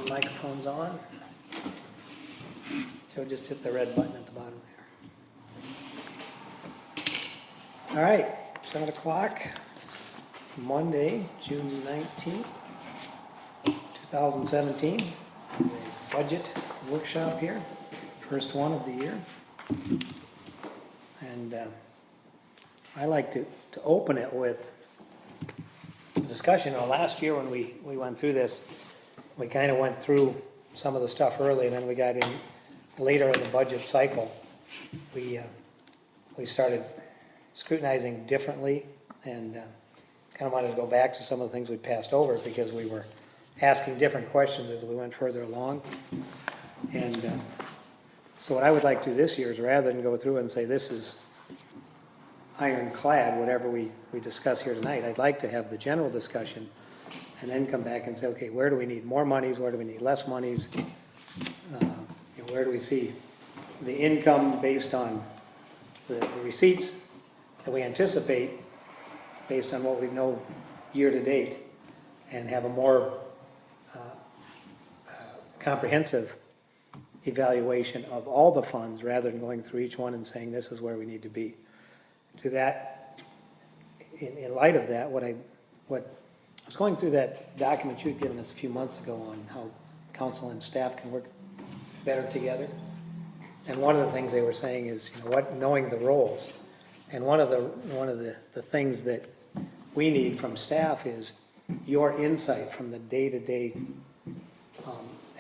Microphone's on. Joe just hit the red button at the bottom there. All right, 7 o'clock, Monday, June 19th, 2017. The budget workshop here, first one of the year. And I like to open it with a discussion. Last year when we went through this, we kind of went through some of the stuff early, and then we got in later in the budget cycle. We started scrutinizing differently, and kind of wanted to go back to some of the things we passed over because we were asking different questions as we went further along. And so what I would like to do this year is, rather than go through and say this is ironclad, whatever we discuss here tonight, I'd like to have the general discussion and then come back and say, okay, where do we need more monies, where do we need less monies, where do we see the income based on the receipts that we anticipate based on what we know year to date, and have a more comprehensive evaluation of all the funds rather than going through each one and saying this is where we need to be. To that, in light of that, what I was going through that document you'd given us a few months ago on how council and staff can work better together. And one of the things they were saying is, knowing the roles. And one of the things that we need from staff is your insight from the day-to-day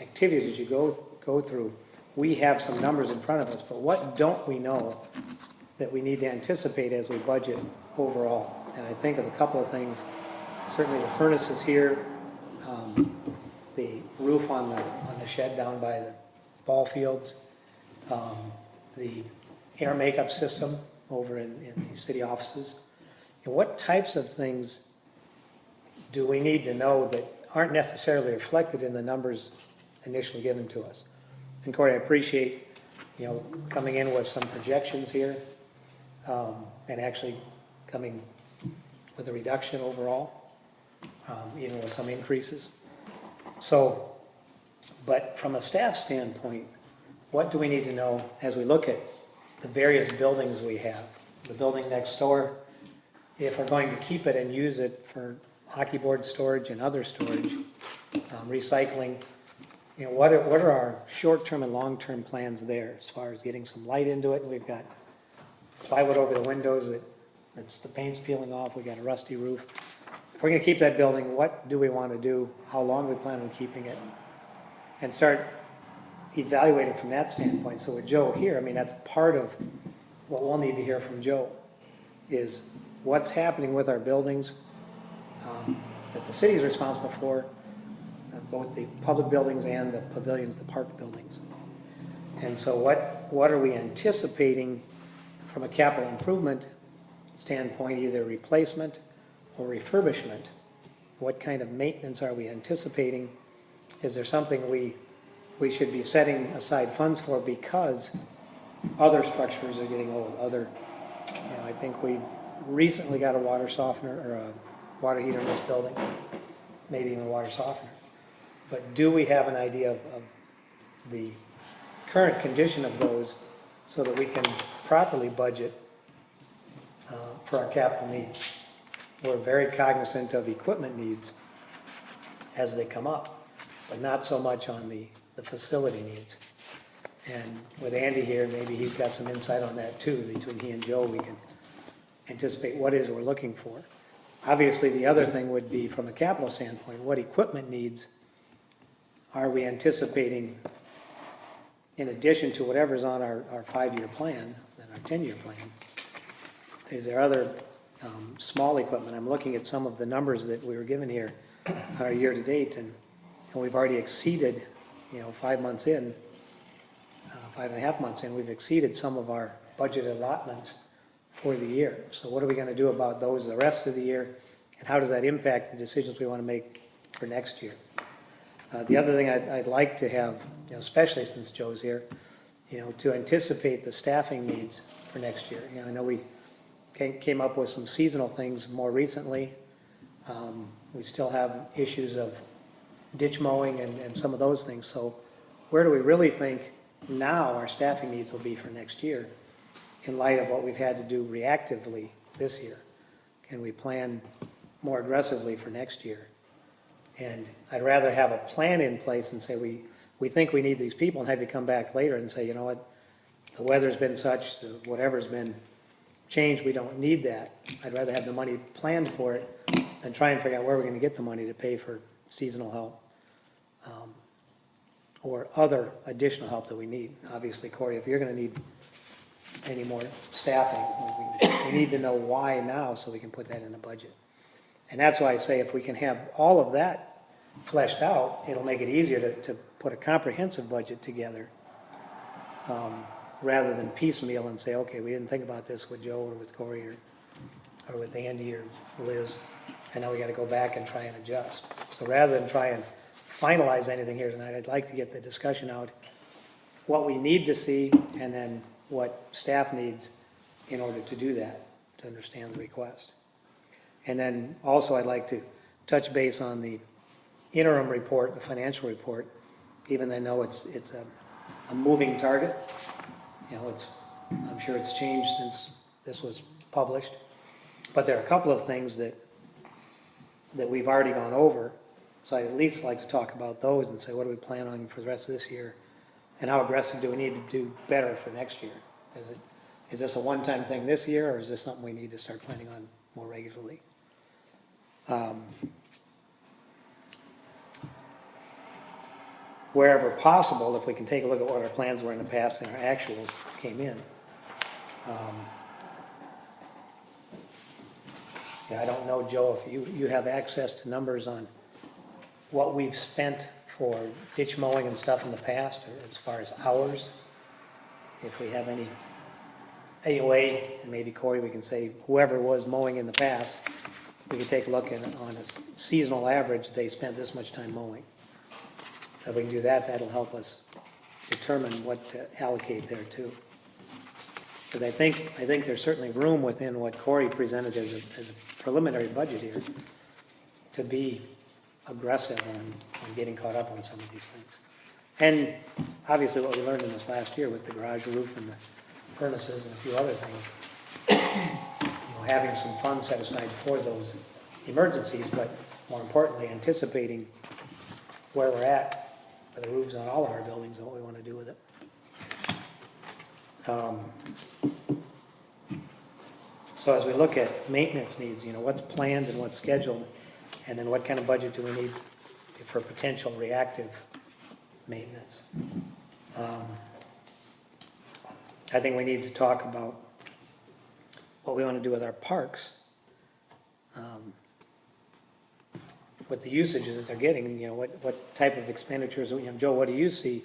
activities as you go through. We have some numbers in front of us, but what don't we know that we need to anticipate as we budget overall? And I think of a couple of things. Certainly the furnaces here, the roof on the shed down by the ball fields, the air makeup system over in the city offices. And what types of things do we need to know that aren't necessarily reflected in the numbers initially given to us? And Corey, I appreciate coming in with some projections here, and actually coming with a reduction overall, even with some increases. So, but from a staff standpoint, what do we need to know as we look at the various buildings we have? The building next door, if we're going to keep it and use it for hockey board storage and other storage, recycling, what are our short-term and long-term plans there as far as getting some light into it? We've got plywood over the windows that's the paint's peeling off. We got a rusty roof. If we're going to keep that building, what do we want to do? How long do we plan on keeping it? And start evaluating from that standpoint. So with Joe here, that's part of what we'll need to hear from Joe, is what's happening with our buildings that the city is responsible for, both the public buildings and the pavilions, the park buildings. And so what are we anticipating from a capital improvement standpoint, either replacement or refurbishment? What kind of maintenance are we anticipating? Is there something we should be setting aside funds for because other structures are getting old? I think we've recently got a water softener or a water heater in this building, maybe even a water softener. But do we have an idea of the current condition of those so that we can properly budget for our capital needs? We're very cognizant of equipment needs as they come up, but not so much on the facility needs. And with Andy here, maybe he's got some insight on that too. Between he and Joe, we can anticipate what it is we're looking for. Obviously, the other thing would be, from a capital standpoint, what equipment needs are we anticipating in addition to whatever's on our 5-year plan and our 10-year plan? Is there other small equipment? I'm looking at some of the numbers that we were given here on our year to date, and we've already exceeded, 5 months in, 5.5 months in, we've exceeded some of our budget allotments for the year. So what are we going to do about those the rest of the year, and how does that impact the decisions we want to make for next year? The other thing I'd like to have, especially since Joe's here, to anticipate the staffing needs for next year. I know we came up with some seasonal things more recently. We still have issues of ditch mowing and some of those things. So where do we really think now our staffing needs will be for next year in light of what we've had to do reactively this year? Can we plan more aggressively for next year? And I'd rather have a plan in place and say we think we need these people and have you come back later and say, you know what, the weather's been such, whatever's been changed, we don't need that. I'd rather have the money planned for it than try and figure out where we're gonna get the money to pay for seasonal help. Or other additional help that we need. Obviously, Corey, if you're gonna need any more staffing, we need to know why now so we can put that in the budget. And that's why I say if we can have all of that fleshed out, it'll make it easier to put a comprehensive budget together, rather than piecemeal and say, okay, we didn't think about this with Joe or with Corey or with Andy or Liz, and now we gotta go back and try and adjust. So rather than try and finalize anything here tonight, I'd like to get the discussion out, what we need to see, and then what staff needs in order to do that, to understand the request. And then also I'd like to touch base on the interim report, the financial report, even though I know it's a moving target. You know, I'm sure it's changed since this was published, but there are a couple of things that we've already gone over. So I'd at least like to talk about those and say, what do we plan on for the rest of this year? And how aggressive do we need to do better for next year? Is this a one-time thing this year, or is this something we need to start planning on more regularly? Wherever possible, if we can take a look at what our plans were in the past and our actuals came in. Yeah, I don't know, Joe, if you have access to numbers on what we've spent for ditch mowing and stuff in the past, or as far as hours. If we have any AOA, and maybe Corey, we can say whoever was mowing in the past, we could take a look at on a seasonal average, they spent this much time mowing. If we can do that, that'll help us determine what to allocate there too. Because I think there's certainly room within what Corey presented as a preliminary budget here to be aggressive on getting caught up on some of these things. And obviously what we learned in this last year with the garage roof and the furnaces and a few other things, having some funds set aside for those emergencies, but more importantly, anticipating where we're at for the roofs on all of our buildings and what we want to do with it. So as we look at maintenance needs, what's planned and what's scheduled, and then what kind of budget do we need for potential reactive maintenance? I think we need to talk about what we want to do with our parks, with the usages that they're getting, what type of expenditures, Joe, what do you see,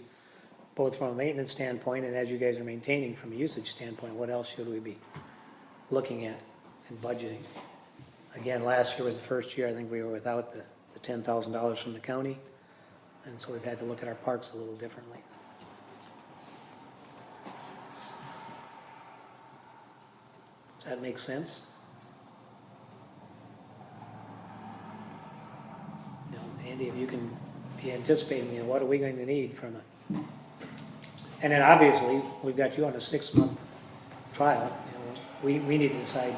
both from a maintenance standpoint and as you guys are maintaining from a usage standpoint, what else should we be looking at and budgeting? Again, last year was the first year I think we were without the $10,000 from the county, and so we've had to look at our parks a little differently. Does that make sense? Andy, if you can be anticipating, what are we going to need from a... And then obviously, we've got you on a 6-month trial. We need to decide,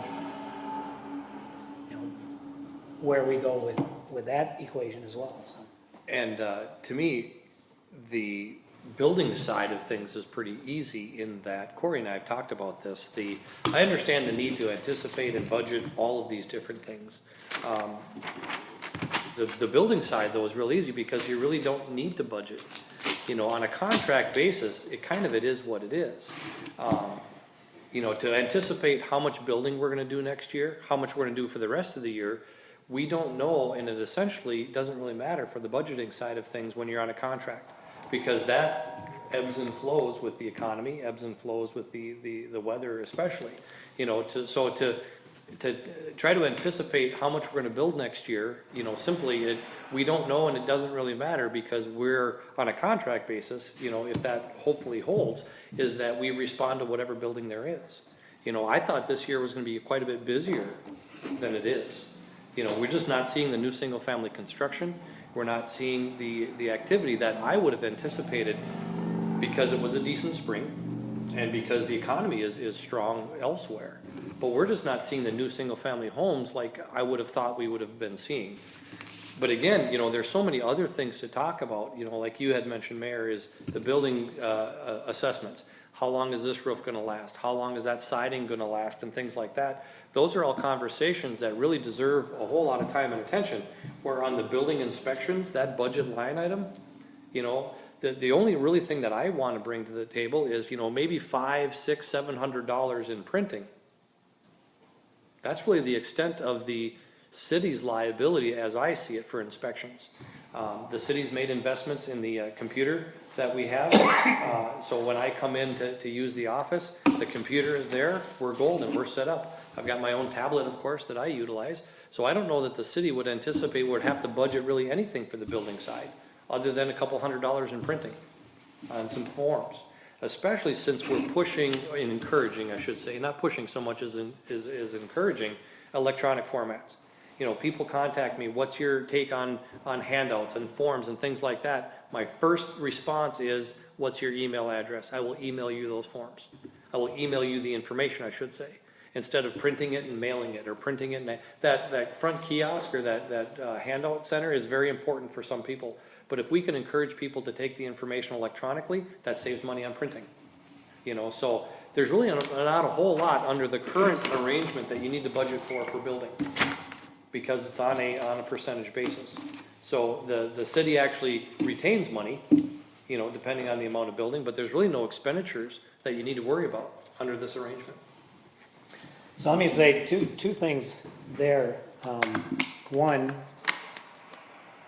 where we go with that equation as well. So. And to me, the building side of things is pretty easy in that Corey and I have talked about this. I understand the need to anticipate and budget all of these different things. The building side though is real easy because you really don't need to budget. On a contract basis, it is what it is. To anticipate how much building we're gonna do next year, how much we're gonna do for the rest of the year, we don't know, and it essentially doesn't really matter for the budgeting side of things when you're on a contract, because that ebbs and flows with the economy, ebbs and flows with the weather especially. To try to anticipate how much we're gonna build next year, we don't know, and it doesn't really matter because we're on a contract basis, if that hopefully holds, is that we respond to whatever building there is. I thought this year was gonna be quite a bit busier than it is. We're just not seeing the new single family construction, We're not seeing the activity that I would have anticipated because it was a decent spring and because the economy is strong elsewhere. But we're just not seeing the new single-family homes like I would have thought we would have been seeing. But again, there's so many other things to talk about, like you had mentioned, Mayor, is the building assessments. How long is this roof gonna last? How long is that siding gonna last, and things like that. Those are all conversations that really deserve a whole lot of time and attention. Where on the building inspections, that budget line item, the only really thing that I wanna bring to the table is, maybe $500, $600, $700 in printing. That's really the extent of the city's liability as I see it for inspections. The city's made investments in the computer that we have. So when I come in to use the office, the computer is there, we're golden, we're set up. I've got my own tablet, of course, that I utilize. So I don't know that the city would anticipate would have to budget really anything for the building side, other than a couple $100 in printing on some forms. Especially since we're pushing and encouraging, I should say, not pushing so much as encouraging electronic formats. People contact me, what's your take on handouts and forms and things like that? My first response is, what's your email address? I will email you those forms. I will email you the information, I should say, instead of printing it and mailing it, or printing it. And that front kiosk or that handout center is very important for some people. But if we can encourage people to take the information electronically, that saves money on printing. So there's really not a whole lot under the current arrangement that you need to budget for building, because it's on a percentage basis. So the city actually retains money, depending on the amount of building, but there's really no expenditures that you need to worry about under this arrangement. So let me say two things there. One,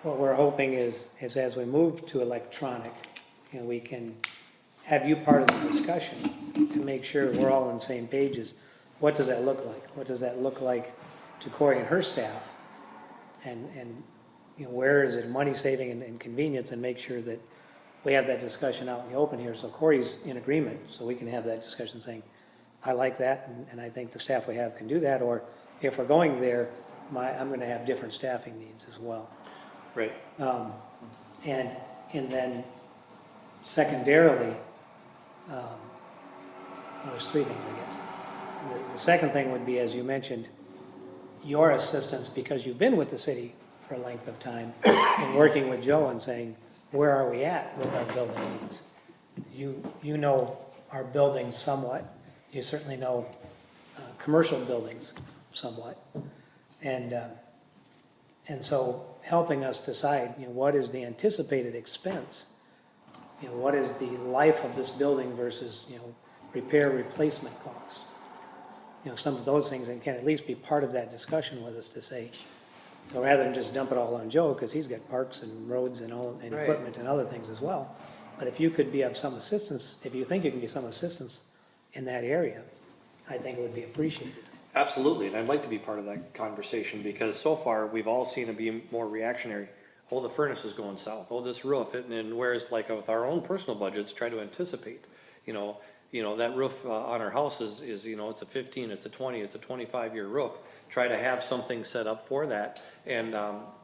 what we're hoping is as we move to electronic, we can have you part of the discussion to make sure we're all on the same pages. What does that look like? What does that look like to Corey and her staff? And where is it money saving and convenience, and make sure that we have that discussion out in the open here. So Corey's in agreement, so we can have that discussion saying, I like that, and I think the staff we have can do that. Or if we're going there, I'm going to have different staffing needs as well. Right. And then secondarily, well, there's three things, I guess. The second thing would be, as you mentioned, your assistance, because you've been with the city for a length of time, and working with Joe and saying, where are we at with our building needs? You know our buildings somewhat. You certainly know commercial buildings somewhat. And so helping us decide, what is the anticipated expense? What is the life of this building versus, repair replacement cost? Some of those things, and can at least be part of that discussion with us to say, so rather than just dump it all on Joe, because he's got parks and roads and Right. equipment and other things as well. But if you could be of some assistance, if you think you can be some assistance in that area, I think it would be appreciated. Absolutely, and I'd like to be part of that conversation, because so far, we've all seen it be more reactionary. Oh, the furnace is going south, oh, this roof, and whereas like with our own personal budgets, try to anticipate, that roof on our house is it's a 15, it's a 20, it's a 25-year roof. Try to have something set up for that, and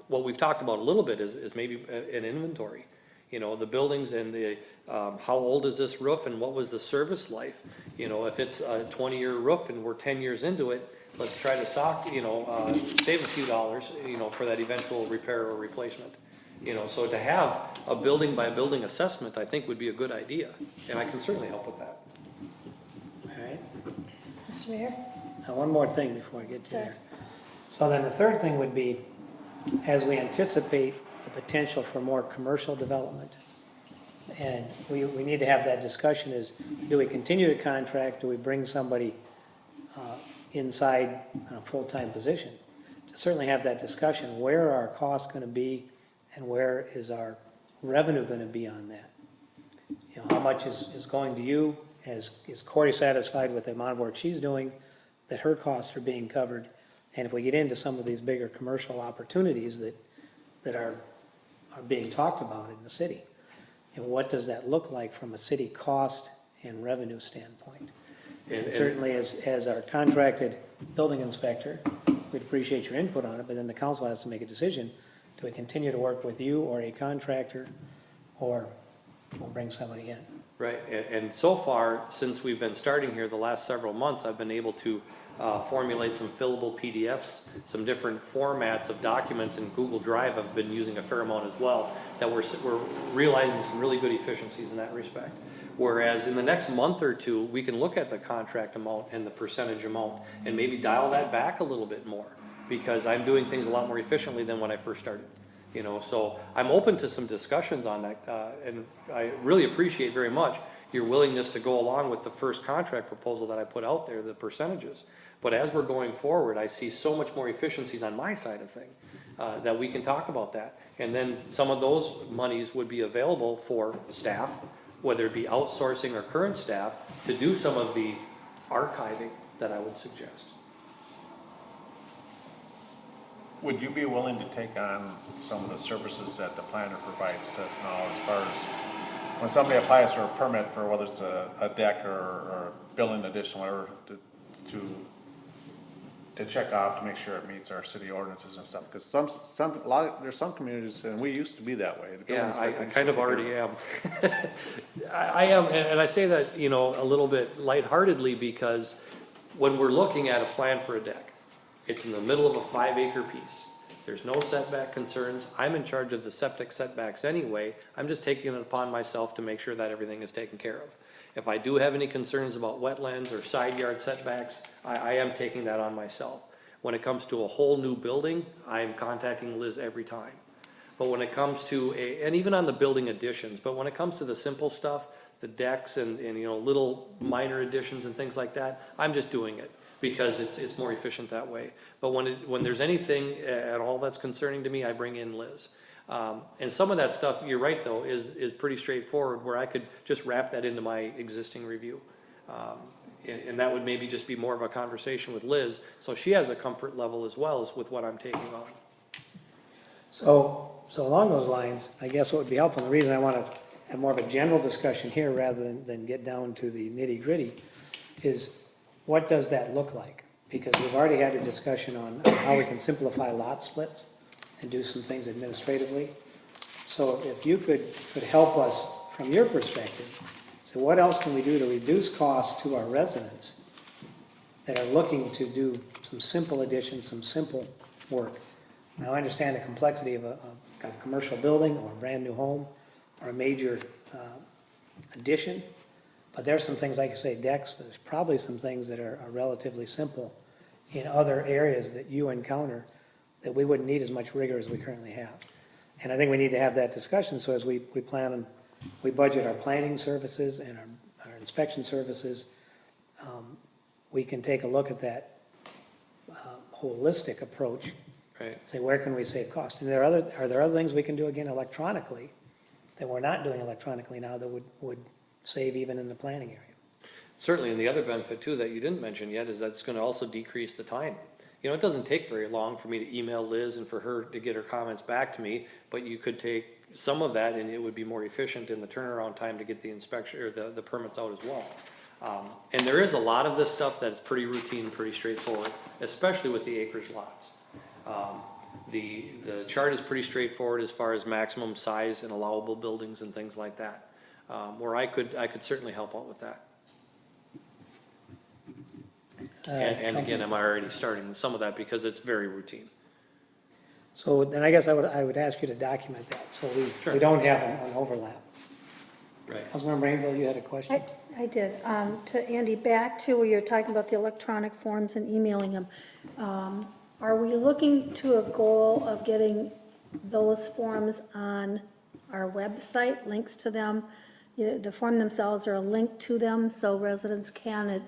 what we've talked about a little bit is maybe an inventory. The buildings and the, how old is this roof and what was the service life? If it's a 20-year roof and we're 10 years into it, let's try to save a few dollars, for that eventual repair or replacement. So to have a building by building assessment, I think would be a good idea, and I can certainly help with that. All right? Mr. Mayor? Now, one more thing before I get to Sure. there. So then the third thing would be, as we anticipate the potential for more commercial development, and we need to have that discussion, is do we continue to contract, do we bring somebody inside on a full-time position? To certainly have that discussion, where are our costs going to be and where is our revenue going to be on that? How much is going to you? Is Corey satisfied with the amount of work she's doing, that her costs are being covered? And if we get into some of these bigger commercial opportunities that are being talked about in the city, what does that look like from a city cost and revenue standpoint? And certainly as our contracted building inspector, we'd appreciate your input on it, but then the council has to make a decision. Do we continue to work with you or a contractor, or we'll bring somebody in? Right, and so far, since we've been starting here the last several months, I've been able to formulate some fillable PDFs, some different formats of documents in Google Drive. I've been using a fair amount as well, that we're realizing some really good efficiencies in that respect. Whereas in the next month or two, we can look at the contract amount and the percentage amount and maybe dial that back a little bit more, because I'm doing things a lot more efficiently than when I first started. You know, so I'm open to some discussions on that, and I really appreciate very much your willingness to go along with the first contract proposal that I put out there, the percentages. But as we're going forward, I see so much more efficiencies on my side of things, that we can talk about that. And then some of those monies would be available for staff, whether it be outsourcing or current staff, to do some of the archiving that I would suggest. Would you be willing to take on some of the services that the planner provides to us now, as far as when somebody applies for a permit for whether it's a deck or a building addition, or to check off to make sure it meets our city ordinances and stuff? Because there's some communities, and we used to be that way. The Yeah, building I inspector kind of used to already take am. I am, and I say that, you know, a little bit lightheartedly, because when we're looking at a plan for a deck, it's in the middle of a 5-acre piece. There's no setback concerns. I'm in charge of the septic setbacks anyway. I'm just taking it upon myself to make sure that everything is taken care of. If I do have any concerns about wetlands or side yard setbacks, I am taking that on myself. When it comes to a whole new building, I am contacting Liz every time. But when it comes to and even on the building additions, but when it comes to the simple stuff, the decks and you know, little minor additions and things like that, I'm just doing it because it's more efficient that way. But when there's anything at all that's concerning to me, I bring in Liz. And some of that stuff, you're right though, is pretty straightforward, where I could just wrap that into my existing review. And that would maybe just be more of a conversation with Liz, so she has a comfort level as well as with what I'm taking on. So along those lines, I guess what would be helpful, and the reason I want to have more of a general discussion here rather than get down to the nitty gritty, is what does that look like? Because we've already had a discussion on how we can simplify lot splits and do some things administratively. So if you could help us from your perspective, so what else can we do to reduce costs to our residents that are looking to do some simple additions, some simple work? Now, I understand the complexity of a commercial building or a brand new home or a major addition, but there's some things, like I say, decks, there's probably some things that are relatively simple in other areas that you encounter that we wouldn't need as much rigor as we currently have. And I think we need to have that discussion, so as we plan and we budget our planning services and our inspection services, we can take a look at that holistic approach. Right. Say, where can we save cost? And are there other things we can do again electronically that we're not doing electronically now that would save even in the planning area? Certainly, and the other benefit too that you didn't mention yet is that's gonna also decrease the time. You know, it doesn't take very long for me to email Liz and for her to get her comments back to me, but you could take some of that and it would be more efficient in the turnaround time to get the inspection or the permits out as well. And there is a lot of this stuff that's pretty routine, pretty straightforward, especially with the acreage lots. The chart is pretty straightforward as far as maximum size and allowable buildings and things like that, where I could certainly help out with that. And again, I'm already starting some of that because it's very routine. So then I guess I would ask you to document that, so Sure. we don't have an overlap. Right. Councilmember Rainville, you had a question? I did. To Andy, back to where you're talking about the electronic forms and emailing them. Are we looking to a goal of getting those forms on our website, links to them? The form themselves are a link to them, so residents can at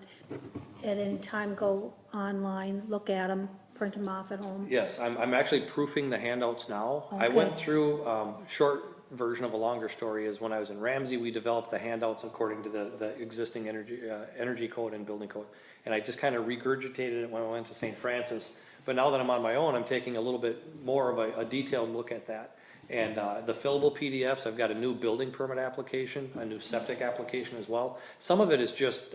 any time go online, look at them, print them off at home? Yes, I'm actually proofing the handouts now. I Okay. went through, short version of a longer story is when I was in Ramsey, we developed the handouts according to the existing energy code and building code. And I just kind of regurgitated it when I went to St. Francis. But now that I'm on my own, I'm taking a little bit more of a detailed look at that. And the fillable PDFs, I've got a new building permit application, a new septic application as well. Some of it is just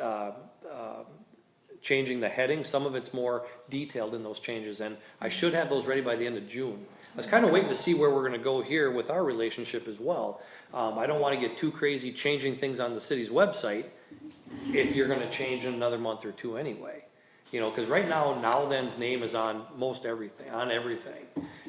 changing the heading, some of it's more detailed in those changes, and I should have those ready by the end of June. I was kinda waiting to see where we're gonna go here with our relationship as well. I don't wanna get too crazy changing things on the city's website if you're gonna change in another month or two anyway. You know, cause right now Then's name is on most everything, on everything.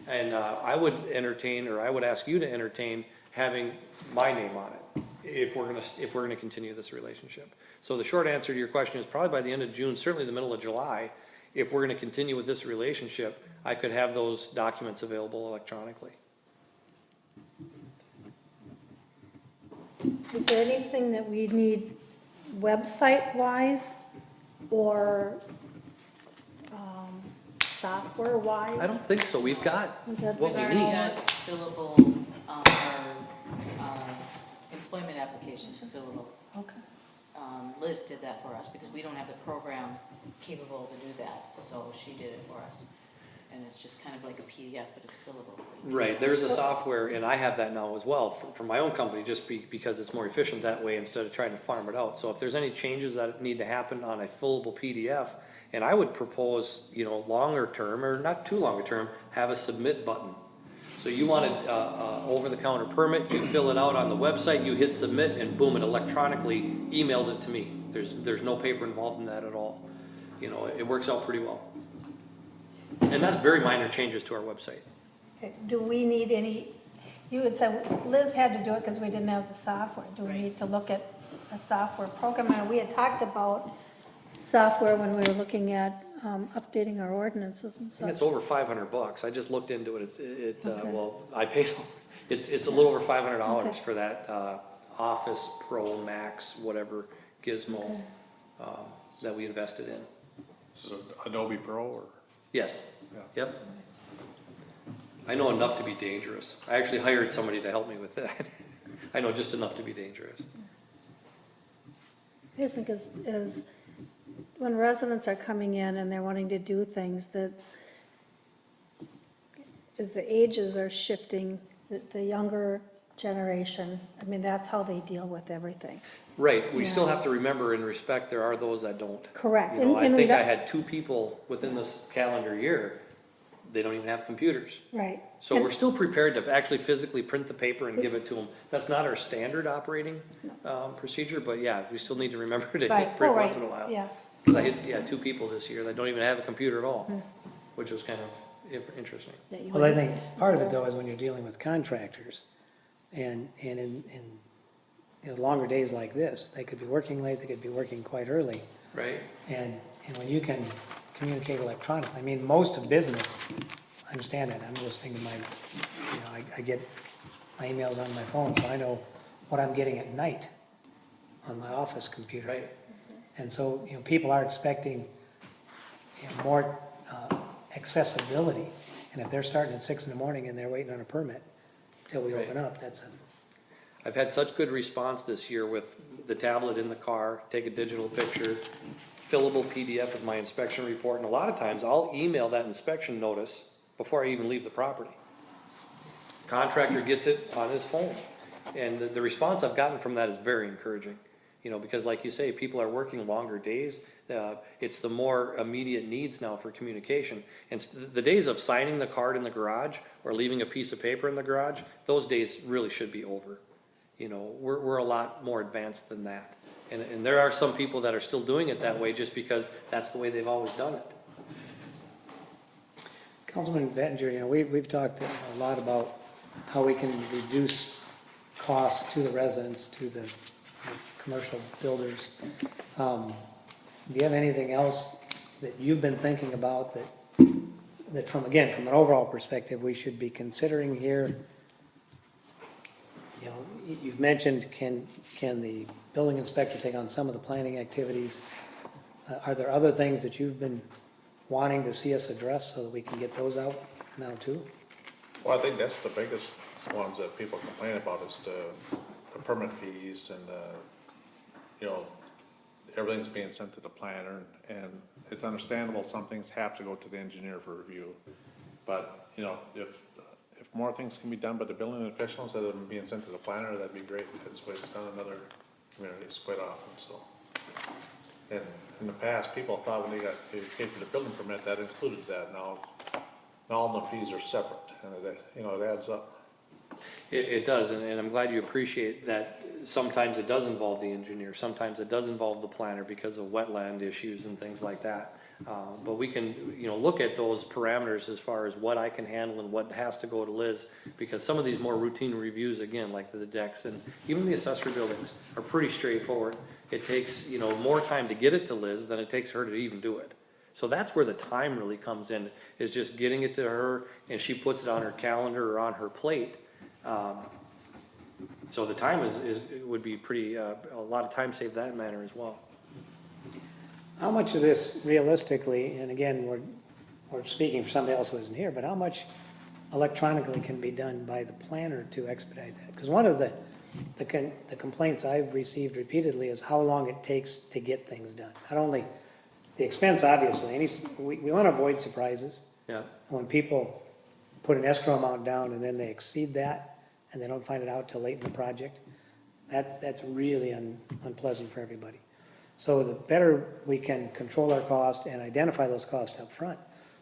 And, I would entertain, or I would ask you to entertain having my name on it, if we're gonna continue this relationship. So the short answer to your question is probably by the end of June, certainly the middle of July, if we're gonna continue with this relationship, I could have those documents available electronically. Is there anything that we need website-wise or software-wise? I don't think so, we've got what we We've need. already got billable, our employment applications billable. Okay. Liz did that for us because we don't have the program capable to do that, so she did it for us. And it's just kind of like a PDF, but it's billable. Right, there's a software, and I have that now as well, for my own company, just because it's more efficient that way instead of trying to farm it out. So if there's any changes that need to happen on a fillable PDF, and I would propose, you know, longer term, or not too longer term, have a submit button. So you want an over-the-counter permit, you fill it out on the website, you hit submit, and boom, it electronically emails it to me. There's no paper involved in that at all. You know, it works out pretty well. And that's very minor changes to our website. Okay, do we need any, you had said Liz had to do it because we didn't have the software. Do we need to look at a software program? And we had talked about software when we were looking at updating our ordinances and I think it's stuff. over $500. I just looked into it. Okay. Well, I paid, it's a little over $500 Okay. for that, Office Pro Max, whatever gizmo, that we invested in. So Adobe Pro or? Yes, Yeah. yep. I know enough to be dangerous. I actually hired somebody to help me with that. I know just enough to be dangerous. I think is when residents are coming in and they're wanting to do things that, as the ages are shifting, the younger generation, I mean, that's how they deal with everything. Right, we still Yeah. have to remember and respect there are those that don't. Correct. You know, I And we think I don't- had 2 people within this calendar year, they don't even have computers. Right. So And- we're still prepared to actually physically print the paper and give it to them. That's not our standard operating, procedure, but yeah, we still need to remember to Right, hit print oh, right, once in a while. yes. 'Cause I hit, 2 people this year that don't even have a computer at all, which was kind of interesting. that you Well, I would- think part of it though is when you're dealing with contractors and in you know, longer days like this, they could be working late, they could be working quite early. Right? And when you can communicate electronically, I mean, most of business, I understand that, I'm listening to my, you know, I get my emails on my phone, so I know what I'm getting at night on my office computer. Right. And so, you know, people are expecting, you know, more accessibility. And if they're starting at 6 in the morning and they're waiting on a permit till we Right. open up, that's a, I've had such good response this year with the tablet in the car, take a digital picture, fillable PDF of my inspection report, and a lot of times I'll email that inspection notice before I even leave the property. Contractor gets it on his phone, and the response I've gotten from that is very encouraging. You know, because like you say, people are working longer days, it's the more immediate needs now for communication. And the days of signing the card in the garage or leaving a piece of paper in the garage, those days really should be over. You know, we're a lot more advanced than that. And there are some people that are still doing it that way just because that's the way they've always done it. Councilman Bettinger, you know, we've talked a lot about how we can reduce costs to the residents, to the commercial builders. Do you have anything else that you've been thinking about that from an overall perspective, we should be considering here? You know, you've mentioned, can the building inspector take on some of the planning activities? Are there other things that you've been wanting to see us address so that we can get those out now too? Well, I think that's the biggest ones that people complain about is the permit fees and you know, everything's being sent to the planner, and it's understandable some things have to go to the engineer for review. But, you know, if more things can be done by the building officials instead of them being sent to the planner, that'd be great. That's what it's done in other communities quite often, so. And in the past, people thought when they paid for the building permit, that included that. Now all the fees are separate, and it adds up. It does, and I'm glad you appreciate that. Sometimes it does involve the engineer, sometimes it does involve the planner because of wetland issues and things like that. But we can, look at those parameters as far as what I can handle and what has to go to Liz, because some of these more routine reviews, again, like the decks and even the accessory buildings, are pretty straightforward. It takes, more time to get it to Liz than it takes her to even do it. So that's where the time really comes in, is just getting it to her, and she puts it on her calendar or on her plate. So the time would be pretty, a lot of time saved that manner as well. How much of this realistically, and again, we're speaking for somebody else who isn't here, but how much electronically can be done by the planner to expedite that? Because one of the complaints I've received repeatedly is how long it takes to get things done. Not only the expense, obviously, we want to avoid surprises. Yeah. When people put an escrow amount down and then they exceed that, and they don't find it out till late in the project, that's really unpleasant for everybody. So the better we can control our cost and identify those costs up front.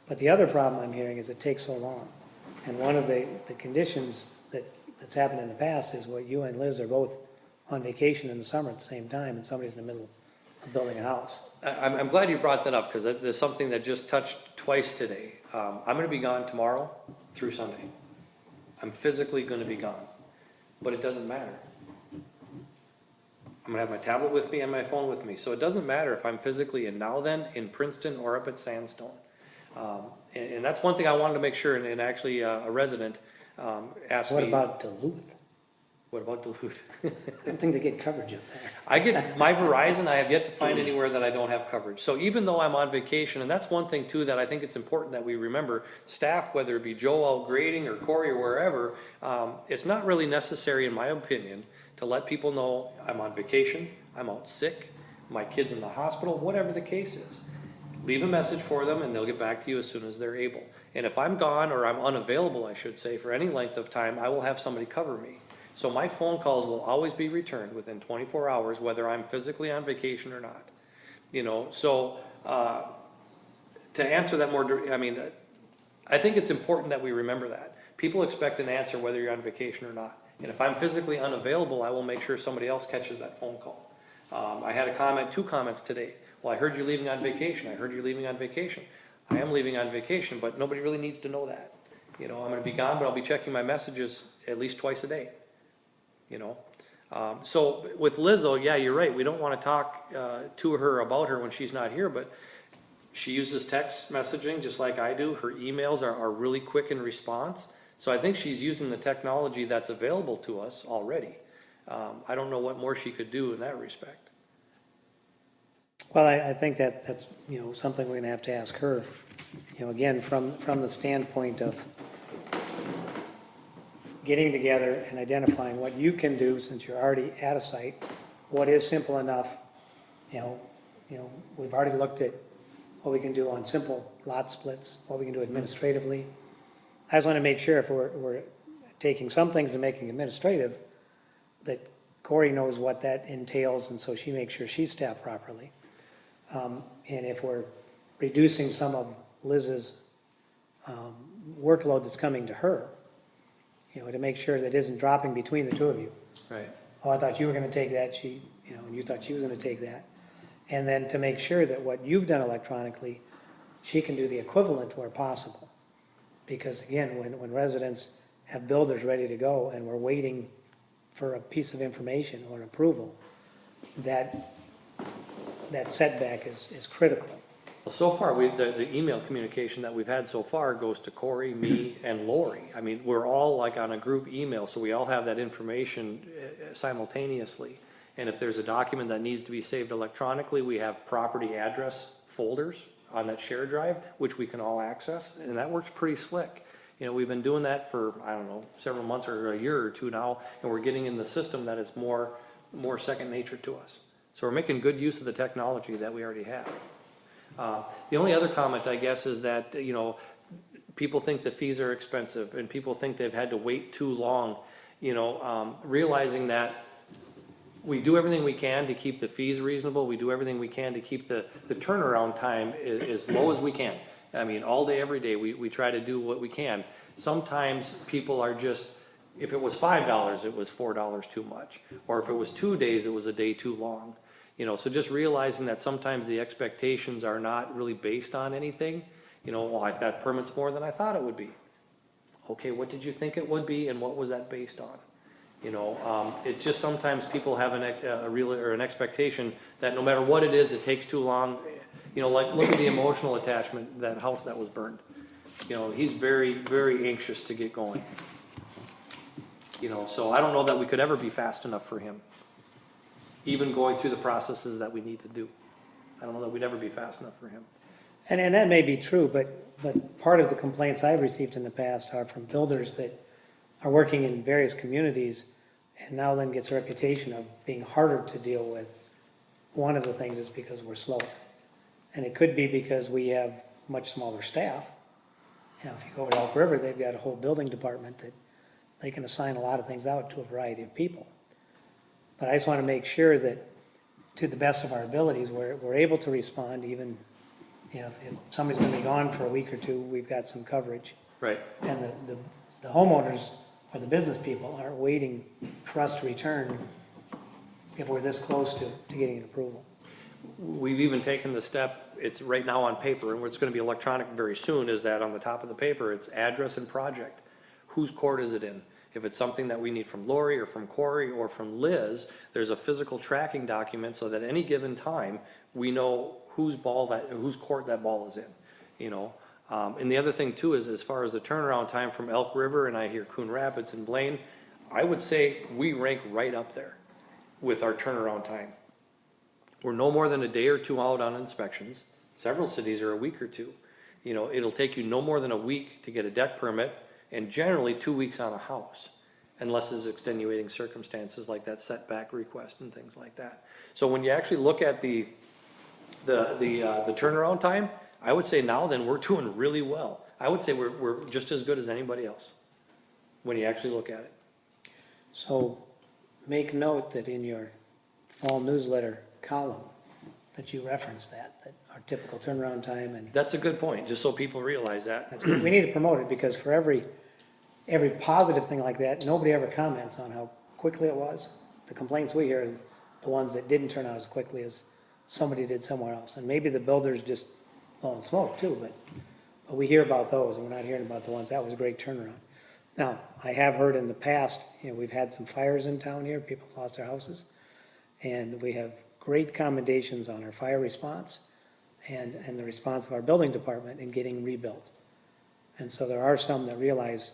But the other problem I'm hearing is it takes so long. And one of the conditions that's happened in the past is what you and Liz are both on vacation in the summer at the same time, and somebody's in the middle of building a house. I'm glad you brought that up, because there's something that just touched twice today. I'm gonna be gone tomorrow through Sunday. I'm physically gonna be gone, but it doesn't matter. I'm gonna have my tablet with me and my phone with me, so it doesn't matter if I'm physically in in Princeton or up at Sandstone. And that's one thing I wanted to make sure, and actually a resident asked me. What about Duluth? What about Duluth? I don't think they get coverage up there. I get my Verizon, I have yet to find anywhere that I don't have coverage. So even though I'm on vacation, and that's one thing too that I think it's important that we remember, staff, whether it be Joe out grading or Corey or wherever, it's not really necessary, in my opinion, to let people know I'm on vacation, I'm out sick, my kid's in the hospital, whatever the case is. Leave a message for them and they'll get back to you as soon as they're able. And if I'm gone, or I'm unavailable, I should say, for any length of time, I will have somebody cover me. So my phone calls will always be returned within 24 hours, whether I'm physically on vacation or not. So to answer that more, I think it's important that we remember that. People expect an answer whether you're on vacation or not. And if I'm physically unavailable, I will make sure somebody else catches that phone call. I had two comments today. Well, I heard you're leaving on vacation. I heard you're leaving on vacation. I am leaving on vacation, but nobody really needs to know that. I'm gonna be gone, but I'll be checking my messages at least twice a day. So with Liz though, yeah, you're right. We don't want to talk to her about her when she's not here, but she uses text messaging just like I do. Her emails are really quick in response. So I think she's using the technology that's available to us already. I don't know what more she could do in that respect. Well, I think that's, something we're gonna have to ask her, again, from the standpoint of getting together and identifying what you can do since you're already at a site, what is simple enough, we've already looked at what we can do on simple lot splits, what we can do administratively. I just want to make sure if we're taking some things and making administrative, that Corey knows what that entails, and so she makes sure she's staffed properly. And if we're reducing some of Liz's workload that's coming to her, to make sure that it isn't dropping between the two of you. Right. Oh, I thought you were gonna take that, and you thought she was gonna take that. And then to make sure that what you've done electronically, she can do the equivalent where possible. Because again, when residents have builders ready to go and we're waiting for a piece of information or an approval, that setback is critical. Well, so far, the email communication that we've had so far goes to Corey, me, and Lori. We're all like on a group email, so we all have that information simultaneously. And if there's a document that needs to be saved electronically, we have property address folders on that shared drive, which we can all access, and that works pretty slick. We've been doing that for, several months or a year or two now, and we're getting in the system that is more second nature to us. So we're making good use of the technology that we already have. The only other comment, I guess, is that, people think the fees are expensive and people think they've had to wait too long, realizing that we do everything we can to keep the fees reasonable, we do everything we can to keep the turnaround time as low as we can. I mean, all day, every day, we try to do what we can. Sometimes people are just, if it was $5, it was $4 too much. Or if it was 2 days, it was a day too long. You know, so just realizing that sometimes the expectations are not really based on anything. You know, well, that permit's more than I thought it would be. Okay, what did you think it would be and what was that based on? You know, it's just sometimes people have an expectation that no matter what it is, it takes too long. You know, like, look at the emotional attachment, that house that was burned. You know, he's very, very anxious to get going. You know, so I don't know that we could ever be fast enough for him, even going through the processes that we need to do. I don't know that we'd ever be fast enough for him. And that may be true, but part of the complaints I've received in the past are from builders that are working in various communities and now then gets a reputation of being harder to deal with. One of the things is because we're slower. And it could be because we have much smaller staff. You know, if you go to Elk River, they've got a whole building department that they can assign a lot of things out to a variety of people. But I just want to make sure that, to the best of our abilities, we're able to respond even, you know, if somebody's going to be gone for a week or two, we've got some coverage. Right. And the homeowners or the business people aren't waiting for us to return if we're this close to getting an approval. We've even taken the step, it's right now on paper, and it's gonna be electronic very soon, is that on the top of the paper, it's address and project. Whose court is it in? If it's something that we need from Lori or from Corey or from Liz, there's a physical tracking document so that any given time, we know whose court that ball is in, you know? And the other thing too is, as far as the turnaround time from Elk River, and I hear Coon Rapids and Blaine, I would say we rank right up there with our turnaround time. We're no more than a day or two out on inspections. Several cities are a week or two. You know, it'll take you no more than a week to get a deck permit, and generally 2 weeks on a house, unless there's extenuating circumstances like that setback request and things like that. So when you actually look at the turnaround time, I would say now then we're doing really well. I would say we're just as good as anybody else when you actually look at it. So make note that in your fall newsletter column, that you reference that our typical turnaround time, and That's a good point, just so people realize that. that's, we need to promote it, because for every positive thing like that, nobody ever comments on how quickly it was. The complaints we hear are the ones that didn't turn out as quickly as somebody did somewhere else. And maybe the builders just blowing smoke too, but we hear about those, and we're not hearing about the ones, that was a great turnaround. Now, I have heard in the past, you know, we've had some fires in town here, people lost their houses, and we have great commendations on our fire response and the response of our building department in getting rebuilt. And so there are some that realize,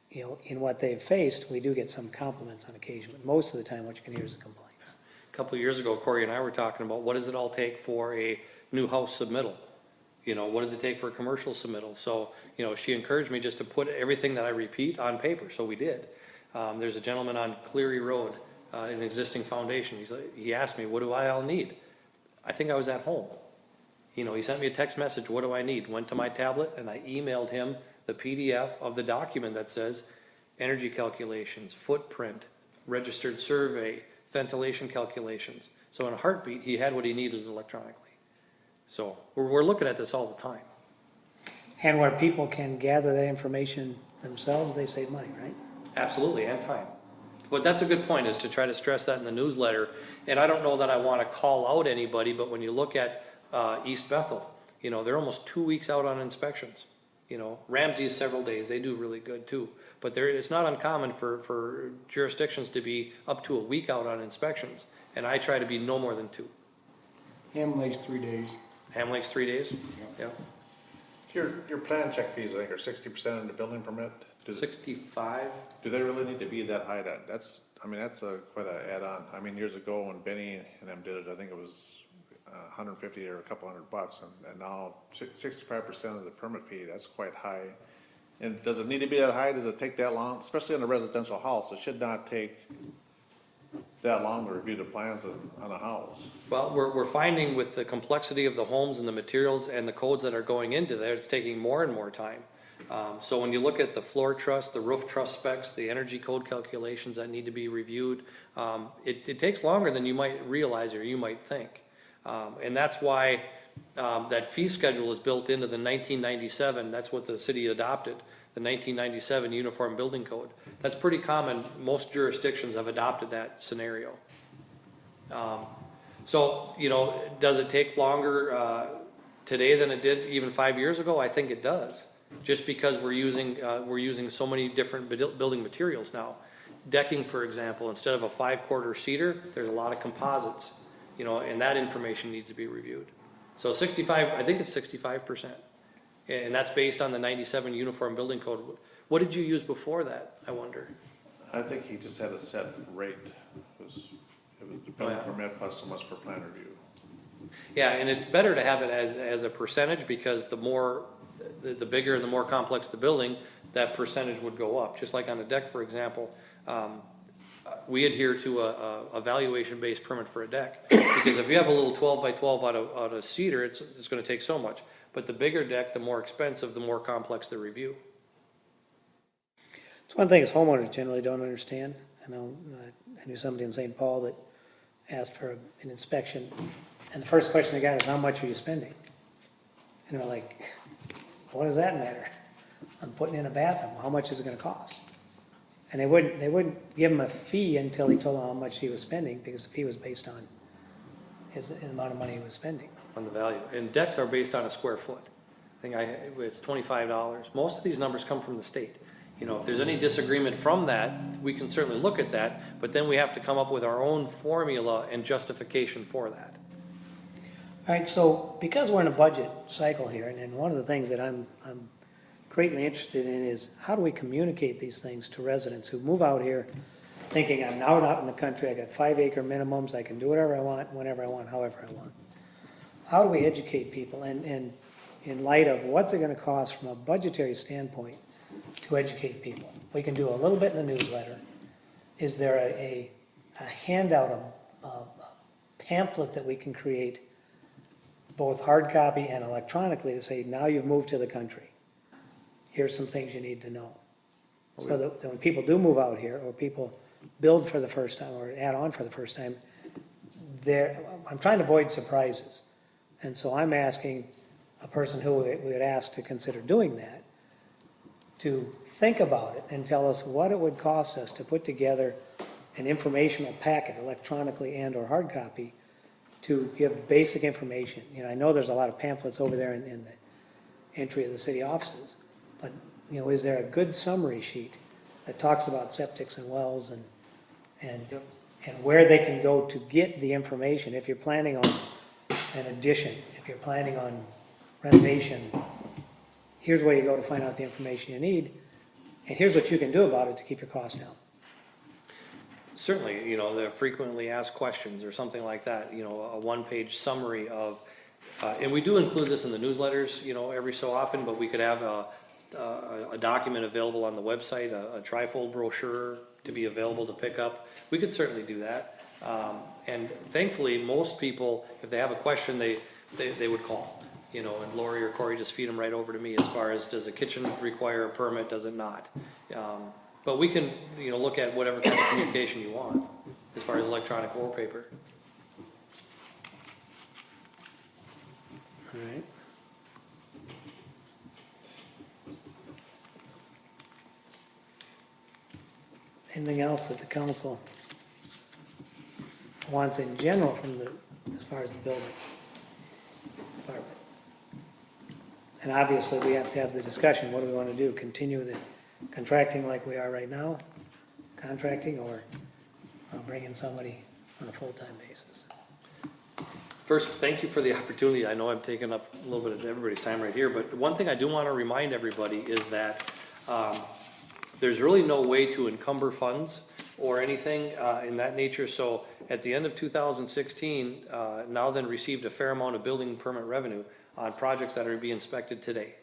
you know, in what they've faced, we do get some compliments on occasion, but most of the time what you can hear is the complaints. A couple of years ago, Corey and I were talking about what does it all take for a new house submittal? You know, what does it take for a commercial submittal? So, you know, she encouraged me just to put everything that I repeat on paper, so we did. There's a gentleman on Cleary Road, an existing foundation. He asked me, what do I all need? I think I was at home. You know, he sent me a text message, what do I need? Went to my tablet and I emailed him the PDF of the document that says energy calculations, footprint, registered survey, ventilation calculations. So in a heartbeat, he had what he needed electronically. So we're looking at this all the time. And where people can gather that information themselves, they save money, right? Absolutely, and time. But that's a good point, is to try to stress that in the newsletter. And I don't know that I want to call out anybody, but when you look at East Bethel, you know, they're almost 2 weeks out on inspections. You know, Ramsey is several days, they do really good too. But it's not uncommon for jurisdictions to be up to a week out on inspections. And I try to be no more than 2. Ham Lake's 3 days. Ham Lake's 3 days? Yeah. Your plan check fees, I think, are 60% of the building permit. 65? Do they really need to be that high? That's quite a add-on. I mean, years ago when Benny and them did it, I think it was 150 or a couple $100, and now 65% of the permit fee, that's quite high. And does it need to be that high? Does it take that long? Especially in a residential house, it should not take that long to review the plans on a house. Well, we're finding with the complexity of the homes and the materials and the codes that are going into there, it's taking more and more time. So when you look at the floor truss, the roof truss specs, the energy code calculations that need to be reviewed, it takes longer than you might realize or you might think. And that's why that fee schedule is built into the 1997, that's what the city adopted, the 1997 Uniform Building Code. That's pretty common, most jurisdictions have adopted that scenario. So, you know, does it take longer today than it did even 5 years ago? I think it does, just because we're using so many different building materials now. Decking, for example, instead of a 5-quarter cedar, there's a lot of composites, you know, and that information needs to be reviewed. So 65, I think it's 65%, and that's based on the 97 Uniform Building Code. What did you use before that, I wonder? I think he just had a set rate. It was the building permit plus so much for plan review. Yeah, and it's better to have it as a percentage, because the bigger and the more complex the building, that percentage would go up. Just like on a deck, for example, we adhere to a valuation-based permit for a deck, because if you have a little 12 by 12 out of cedar, it's gonna take so much. But the bigger deck, the more expensive, the more complex the review. It's one thing is homeowners generally don't understand. I knew somebody in St. Paul that asked for an inspection, and the first question they got is, how much are you spending? And they're like, what does that matter? I'm putting in a bathroom, how much is it gonna cost? And they wouldn't give him a fee until he told them how much he was spending, because the fee was based on the amount of money he was spending. On the value, and decks are based on a square foot. I think it's $25. Most of these numbers come from the state. You know, if there's any disagreement from that, we can certainly look at that, but then we have to come up with our own formula and justification for that. All right, so because we're in a budget cycle here, and one of the things that I'm greatly interested in is, how do we communicate these things to residents who move out here thinking, I'm now out in the country, I got 5-acre minimums, I can do whatever I want, whenever I want, however I want. How do we educate people, and in light of what's it gonna cost from a budgetary standpoint to educate people? We can do a little bit in the newsletter. Is there a handout, a pamphlet that we can create, both hard copy and electronically, to say, now you've moved to the country, here's some things you need to know? So that when people do move out here, or people build for the first time, or add on for the first time, I'm trying to avoid surprises. And so I'm asking a person who we would ask to consider doing that, to think about it and tell us what it would cost us to put together an informational packet, electronically and or hard copy, to give basic information. You know, I know there's a lot of pamphlets over there in the entry of the city offices, but, you know, is there a good summary sheet that talks about septics and wells and where they can go to get the information? If you're planning on an addition, if you're planning on renovation, here's where you go to find out the information you need, and here's what you can do about it to keep your costs down. Certainly, you know, the frequently asked questions or something like that, you know, a one-page summary of, and we do include this in the newsletters, you know, every so often, but we could have a document available on the website, a trifold brochure to be available to pick up. We could certainly do that. And thankfully, most people, if they have a question, they would call, you know, and Lori or Corey just feed them right over to me as far as, does a kitchen require a permit, does it not? But we can, you know, look at whatever kind of communication you want as far as electronic wallpaper. All right. Anything else that the council wants in general from as far as the building department? And obviously, we have to have the discussion, what do we want to do? Continue the contracting like we are right now, contracting, or bring in somebody on a full-time basis? First, thank you for the opportunity. I know I'm taking up a little bit of everybody's time right here, but one thing I do want to remind everybody is that there's really no way to encumber funds or anything in that nature. So at the end of 2016, Now Then received a fair amount of building permit revenue on projects that are being inspected today.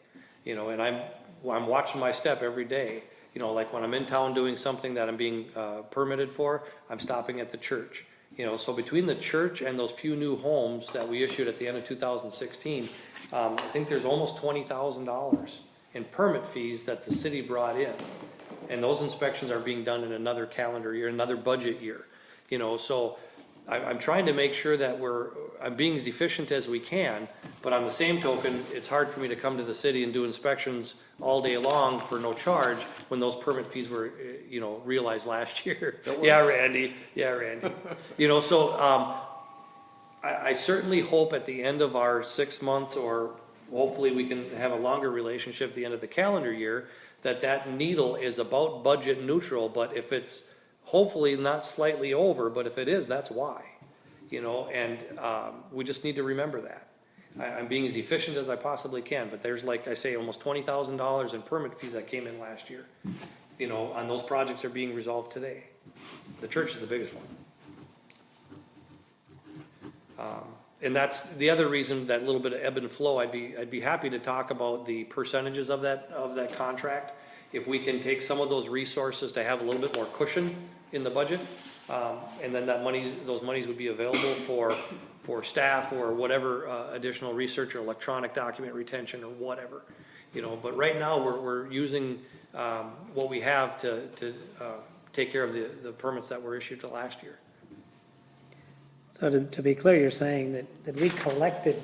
You know, and I'm watching my step every day. You know, like when I'm in town doing something that I'm being permitted for, I'm stopping at the church. You know, so between the church and those few new homes that we issued at the end of 2016, I think there's almost $20,000 and permit fees that the city brought in. And those inspections are being done in another calendar year, another budget year, you know, so I'm trying to make sure that I'm being as efficient as we can, but on the same token, it's hard for me to come to the city and do inspections all day long for no charge when those permit fees were, you know, realized last year. Yeah, Randy, you know, so, I certainly hope at the end of our 6 months, or hopefully we can have a longer relationship at the end of the calendar year, that needle is about budget neutral, but if it's hopefully not slightly over, but if it is, that's why, you know, and, we just need to remember that. I'm being as efficient as I possibly can, but there's, like I say, almost $20,000 in permit fees that came in last year. You know, and those projects are being resolved today. The church is the biggest one. And that's the other reason, that little bit of ebb and flow, I'd be happy to talk about the percentages of that contract. If we can take some of those resources to have a little bit more cushion in the budget, and then those monies would be available for staff or whatever, additional research or electronic document retention or whatever. You know, but right now, we're using, what we have to take care of the permits that were issued to last year. So to be clear, you're saying that we collected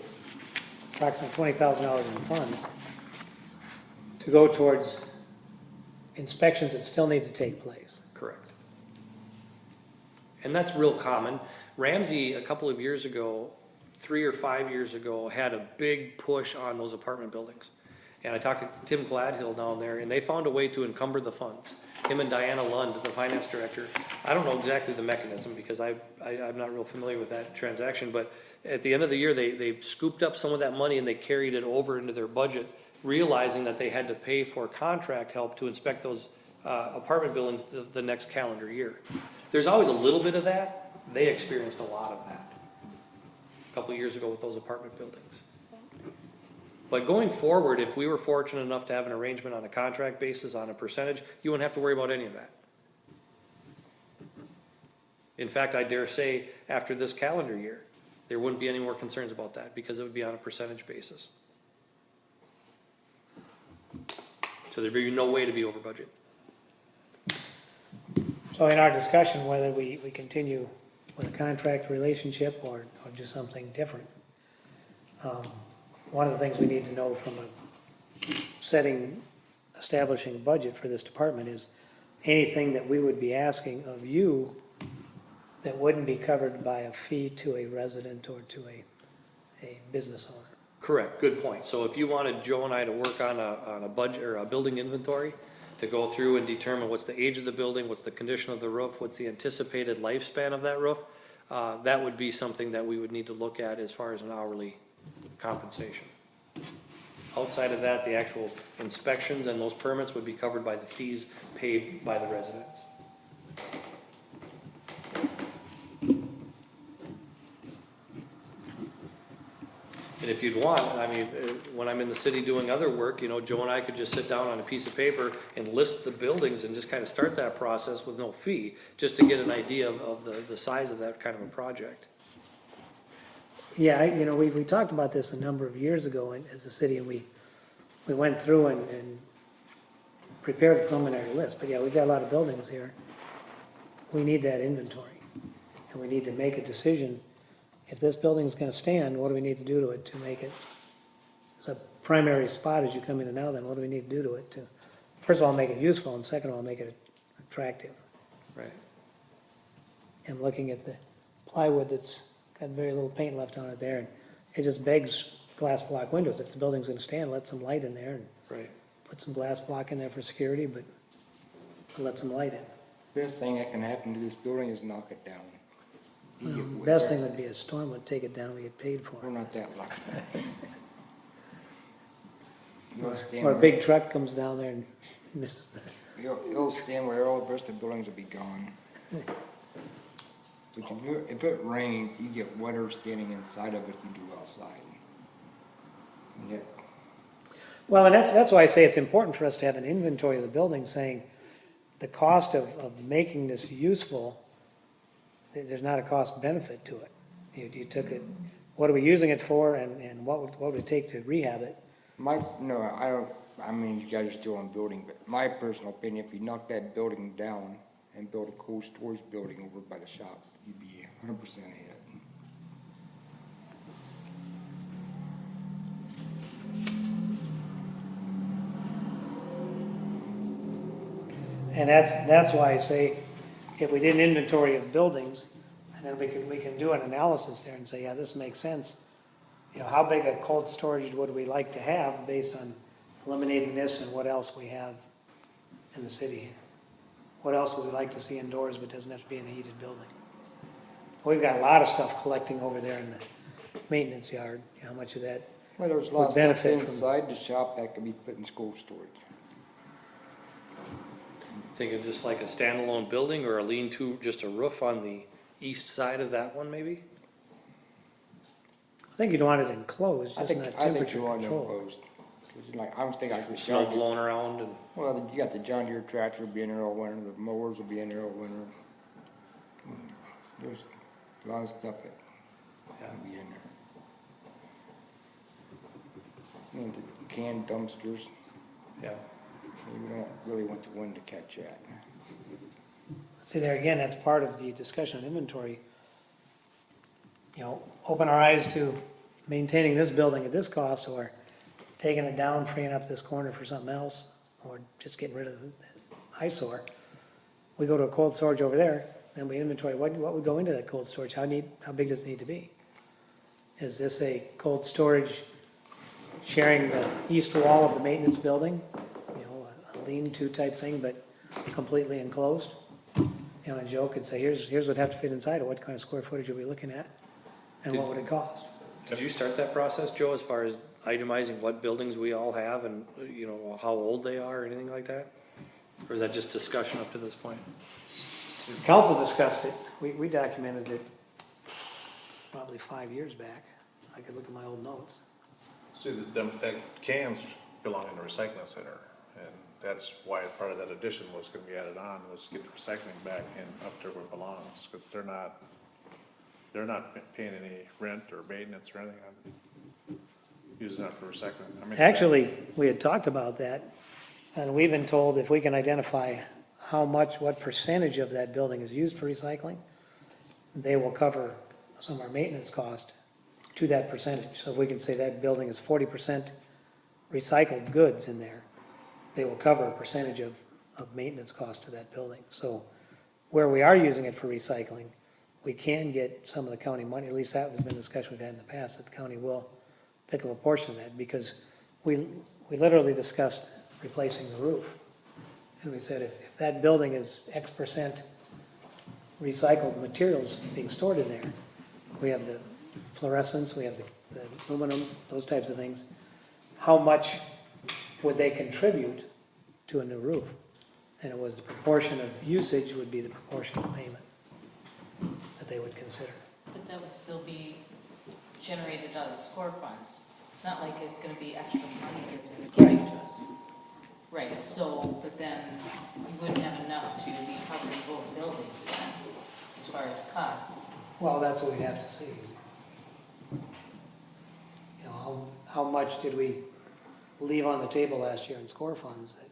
approximately $20,000 in funds to go towards inspections that still need to take place. Correct. And that's real common. Ramsey, a couple of years ago, 3 or 5 years ago, had a big push on those apartment buildings. And I talked to Tim Gladhill down there, and they found a way to encumber the funds. Him and Diana Lund, the finance director. I don't know exactly the mechanism, because I'm not real familiar with that transaction, but at the end of the year, they scooped up some of that money and they carried it over into their budget, realizing that they had to pay for contract help to inspect those apartment buildings the next calendar year. There's always a little bit of that. They experienced a lot of that a couple of years ago with those apartment buildings. But going forward, if we were fortunate enough to have an arrangement on a contract basis, on a percentage, you wouldn't have to worry about any of that. In fact, I dare say, after this calendar year, there wouldn't be any more concerns about that, because it would be on a percentage basis. So there'd be no way to be over budget. So in our discussion, whether we continue with a contract relationship or do something different, one of the things we need to know from establishing a budget for this department is anything that we would be asking of you that wouldn't be covered by a fee to a resident or to a business owner. Correct, good point. So if you wanted Joe and I to work on a budget or a building inventory, to go through and determine what's the age of the building, what's the condition of the roof, what's the anticipated lifespan of that roof, that would be something that we would need to look at as far as an hourly compensation. Outside of that, the actual inspections and those permits would be covered by the fees paid by the residents. And if you'd want, I mean, when I'm in the city doing other work, you know, Joe and I could just sit down on a piece of paper and list the buildings and just kind of start that process with no fee, just to get an idea of the size of that kind of a project. Yeah, we talked about this a number of years ago as a city, and we went through and prepared the preliminary list. But yeah, we've got a lot of buildings here. We need that inventory, and we need to make a decision. If this building's gonna stand, what do we need to do to it to make it as a primary spot as you come in and out? Then what do we need to do to it to, first of all, make it useful, and second of all, make it attractive? Right. And looking at the plywood that's got very little paint left on it there, and it just begs glass block windows. If the building's gonna stand, let some light in there and Right. put some glass block in there for security, but let some light in. Best thing that can happen to this building is knock it down. You get wet. Best thing would be a storm would take it down, we get paid for We're it. not that lucky. You'll stand Or a where- big truck comes down there and misses the, You'll stand where all the rest of the buildings will be gone. But if it rains, you get wetter standing inside of it than you do outside. And yet, well, and that's why I say it's important for us to have an inventory of the building saying the cost of making this useful, there's not a cost benefit to it. You took it, what are we using it for, and what would it take to rehab it? no, I don't, I mean, you guys are still on building, but my personal opinion, if you knock that building down and build a cold storage building over by the shop, you'd be 100% ahead. And that's why I say, if we did an inventory of buildings, and then we can do an analysis there and say, yeah, this makes sense. You know, how big a cold storage would we like to have based on eliminating this and what else we have in the city? What else would we like to see indoors but doesn't have to be in a heated building? We've got a lot of stuff collecting over there in the maintenance yard. You know, how much of that Well, there's would lots of stuff benefit from? inside the shop that could be put in cold storage. Thinking just like a standalone building or a lean-to, just a roof on the east side of that one maybe? I think you'd want it enclosed, I just think, not I think temperature you want it controlled. enclosed. 'Cause like, I was thinking like the Snow John Deere, blowing around and, well, you got the John Deere tractor will be in there all winter, the mowers will be in there all winter. There's a lot of stuff that will be in there. And the canned dumpsters, yeah. you don't really want the wind to catch that. See, there again, that's part of the discussion on inventory. You know, open our eyes to maintaining this building at this cost, or taking it down, freeing up this corner for something else, or just getting rid of the eyesore. We go to a cold storage over there, then we inventory, what would go into that cold storage? How big does it need to be? Is this a cold storage sharing the east wall of the maintenance building? You know, a lean-to type thing, but completely enclosed? You know, and Joe could say, here's what have to fit inside it, what kind of square footage are we looking at? And what would it cost? Did you start that process, Joe, as far as itemizing what buildings we all have and, you know, how old they are or anything like that? Or is that just discussion up to this point? Council discussed it, we documented it probably 5 years back. I could look at my old notes. See, the cans belong in the recycling center, and that's why part of that addition was gonna be added on, was get the recycling back in up there where it belongs, because they're not paying any rent or maintenance or anything on using that for recycling. I mean, Actually, we had talked about that, and we've been told if we can identify how much, what percentage of that building is used for recycling, they will cover some of our maintenance cost to that percentage. So if we can say that building is 40% recycled goods in there, they will cover a percentage of maintenance cost to that building. So where we are using it for recycling, we can get some of the county money, at least that has been a discussion we've had in the past, that the county will pick up a portion of that, because we literally discussed replacing the roof. And we said, if that building is X percent recycled materials being stored in there, we have the fluorescents, we have the aluminum, those types of things, how much would they contribute to a new roof? And it was the proportion of usage would be the proportion of payment that they would consider. But that would still be generated out of the SCORE funds. It's not like it's gonna be extra money they're gonna be giving to us. Right, so, but then we wouldn't have enough to be covering both buildings then, as far as costs. Well, that's what we have to see. You know, how much did we leave on the table last year in SCORE funds that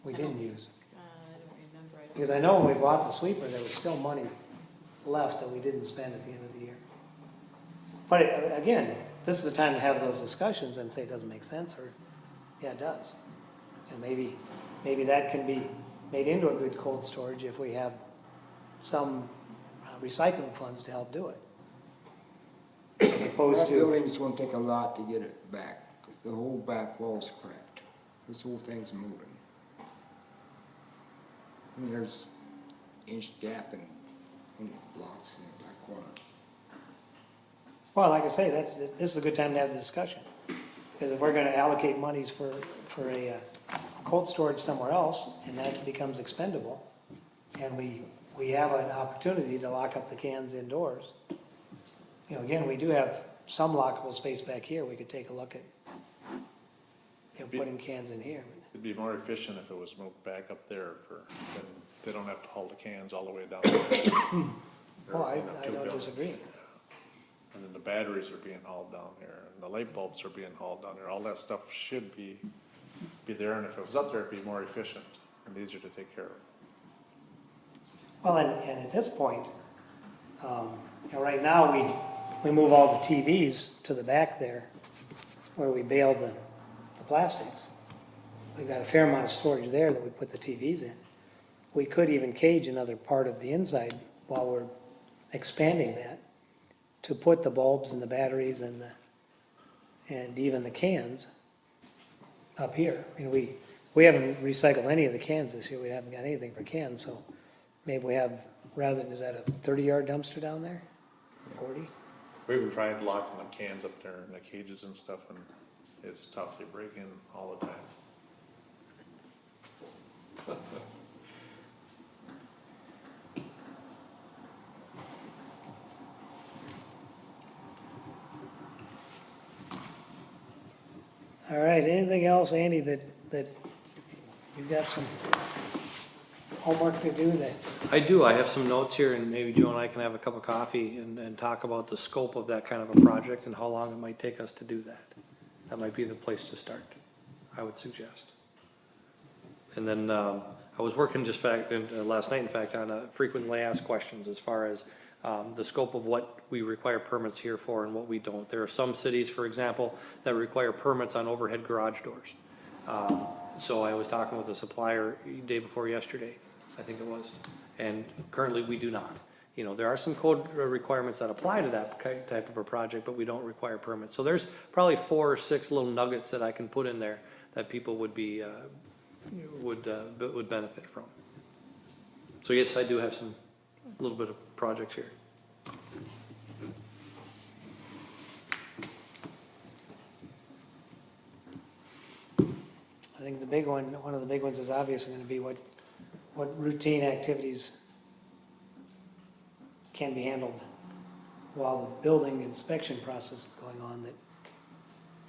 we didn't use? I don't remember. Because I know when we bought the sweeper, there was still money left that we didn't spend at the end of the year. But again, this is the time to have those discussions and say it doesn't make sense, or, yeah, it does. And maybe that can be made into a good cold storage if we have some recycling funds to help do it. As opposed That to, building's gonna take a lot to get it back, because the whole back wall's cracked. This whole thing's moving. I mean, there's inch gap in the blocks in the back corner. well, like I say, this is a good time to have the discussion. Because if we're gonna allocate monies for a cold storage somewhere else, and that becomes expendable, and we have an opportunity to lock up the cans indoors. You know, again, we do have some lockable space back here, we could take a look at, you know, putting cans in here. It'd be more efficient if it was moved back up there then they don't have to haul the cans all the way down. Well, I don't disagree. And then the batteries are being hauled down there, and the light bulbs are being hauled down there, all that stuff should be be there, and if it was up there, it'd be more efficient and easier to take care of. Well, and at this point, right now, we move all the TVs to the back there where we baled the plastics. We've got a fair amount of storage there that we put the TVs in. We could even cage another part of the inside while we're expanding that to put the bulbs and the batteries and even the cans up here. I mean, we haven't recycled any of the cans this year. We haven't got anything for cans, so maybe we have, is that a 30-yard dumpster down there? 40? We even tried locking the cans up there in the cages and stuff, and it's tough, they break in all the time. All right, anything else, Andy, that you've got some homework to do that? I do, I have some notes here, and maybe Joe and I can have a cup of coffee and talk about the scope of that kind of a project and how long it might take us to do that. That might be the place to start, I would suggest. And then, I was working last night, in fact, on frequently asked questions as far as the scope of what we require permits here for and what we don't. There are some cities, for example, that require permits on overhead garage doors. So I was talking with a supplier day before yesterday, I think it was, and currently we do not. You know, there are some code requirements that apply to that type of a project, but we don't require permits. So there's probably 4 or 6 little nuggets that I can put in there that people would be, would benefit from. So yes, I do have a little bit of projects here. I think the big one of the big ones is obviously going to be what routine activities can be handled while the building inspection process is going on that.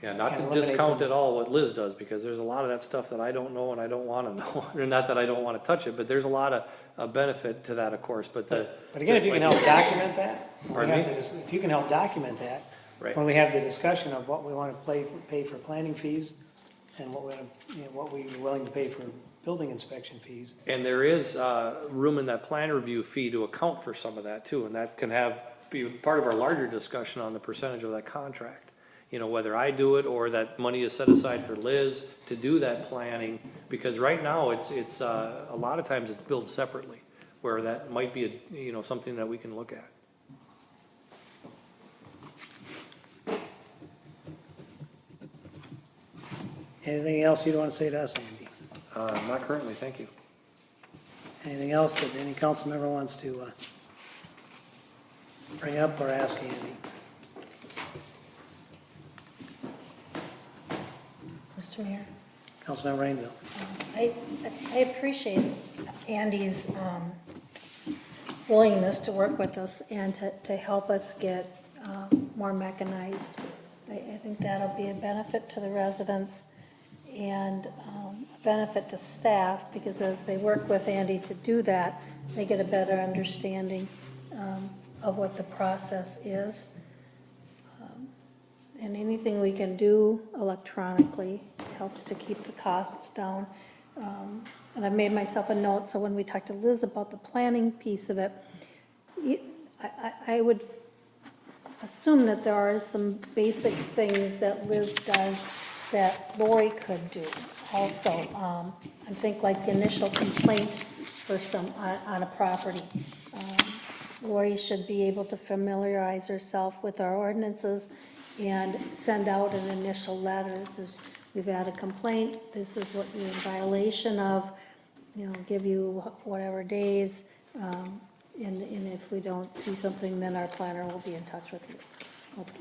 Yeah, not And to eliminate discount them. at all what Liz does, because there's a lot of that stuff that I don't know and I don't wanna know, or not that I don't wanna touch it, but there's a lot of benefit to that, of course, but But again, if you can help document that, Pardon me? if you can help document that, Right. when we have the discussion of what we want to pay for planning fees and what we're willing to pay for building inspection fees. And there is, room in that plan review fee to account for some of that too, and that can be part of our larger discussion on the percentage of that contract. You know, whether I do it or that money is set aside for Liz to do that planning, because right now it's a lot of times it's billed separately, where that might be something that we can look at. Anything else you'd want to say to us, Andy? Not currently, thank you. Anything else that any council member wants to bring up or ask Andy? Mr. Mayor? Councilmember Rainville. I appreciate Andy's willingness to work with us and to help us get more mechanized. I think that'll be a benefit to the residents and a benefit to staff, because as they work with Andy to do that, they get a better understanding of what the process is. And anything we can do electronically helps to keep the costs down. And I've made myself a note, so when we talk to Liz about the planning piece of it, I would assume that there are some basic things that Liz does that Lori could do also. I think like the initial complaint for on a property. Lori should be able to familiarize herself with our ordinances and send out an initial letter. It says, we've had a complaint, this is what you're in violation of, give you whatever days, and if we don't see something, then our planner will be in touch with you.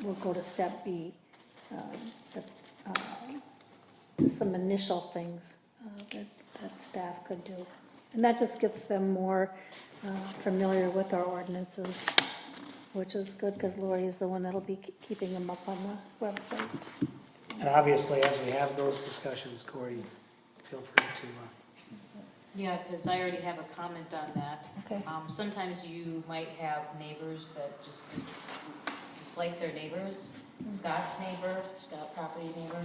We'll go to step B. Some initial things that staff could do. And that just gets them more familiar with our ordinances, which is good, because Lori is the one that'll be keeping them up on the website. And obviously, as we have those discussions, Corey, feel free to, Yeah, because I already have a comment on that. Okay. Sometimes you might have neighbors that just dislike their neighbors. Scott's neighbor, Scott property neighbor,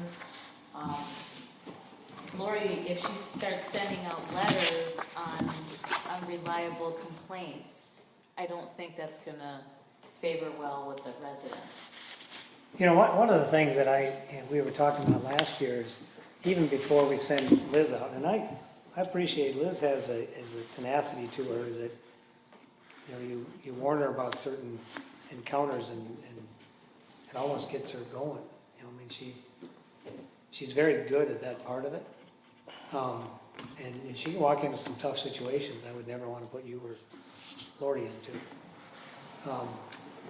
Lori, if she starts sending out letters on unreliable complaints, I don't think that's gonna favor well with the residents. You know, one of the things that and we were talking about last year is, even before we send Liz out, and I appreciate Liz has a tenacity to her that, you know, you warn her about certain encounters and it almost gets her going. You know, I mean, she's very good at that part of it. And she can walk into some tough situations I would never want to put you or Lori into.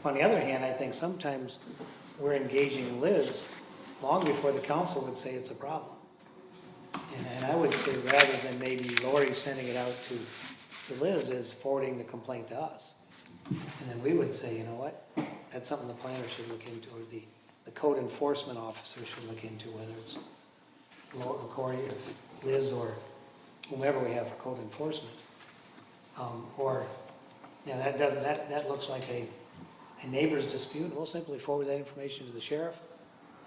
On the other hand, I think sometimes we're engaging Liz long before the council would say it's a problem. And I would say rather than maybe Lori sending it out to Liz, is forwarding the complaint to us. And then we would say, you know what, that's something the planner should look into, or the code enforcement officer should look into, whether it's Corey or Liz or whomever we have for code enforcement. Or, you know, that looks like a neighbor's dispute, we'll simply forward that information to the sheriff.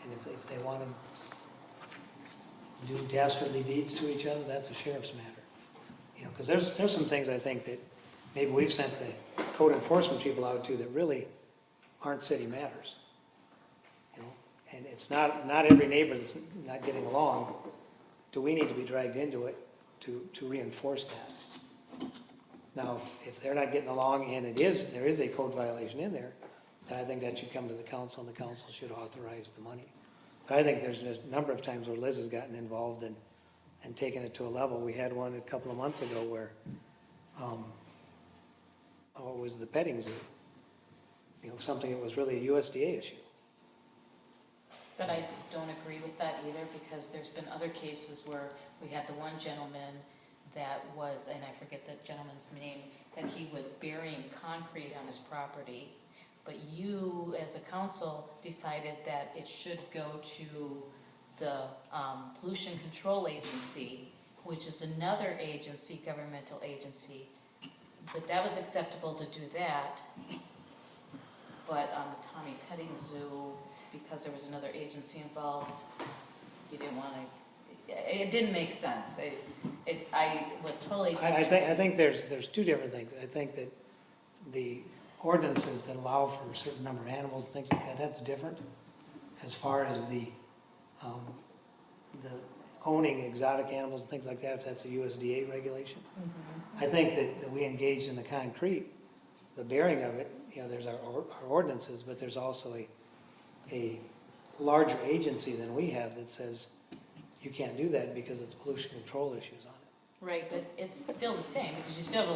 And if they want to do dastardly deeds to each other, that's a sheriff's matter. You know, because there's some things I think that maybe we've sent the code enforcement people out to that really aren't city matters. You know, and it's not every neighbor that's not getting along. Do we need to be dragged into it to reinforce that? Now, if they're not getting along and there is a code violation in there, then I think that should come to the council, and the council should authorize the money. But I think there's a number of times where Liz has gotten involved and taken it to a level. We had one a couple of months ago where, it was the petting zoo. You know, something that was really a USDA issue. But I don't agree with that either, because there's been other cases where we had the one gentleman that was, and I forget the gentleman's name, that he was burying concrete on his property. But you, as a council, decided that it should go to the Pollution Control Agency, which is another agency, governmental agency. But that was acceptable to do that. But on the Tommy Petting Zoo, because there was another agency involved, you didn't want to, it didn't make sense. I was totally disagreeing. I think there's two different things. I think that the ordinances that allow for a certain number of animals and things like that, that's different. As far as the owning exotic animals and things like that, if that's a USDA regulation. I think that we engage in the concrete, the bearing of it, you know, there's our ordinances, but there's also a larger agency than we have that says you can't do that because of the pollution control issues on it. Right, but it's still the same, because you still have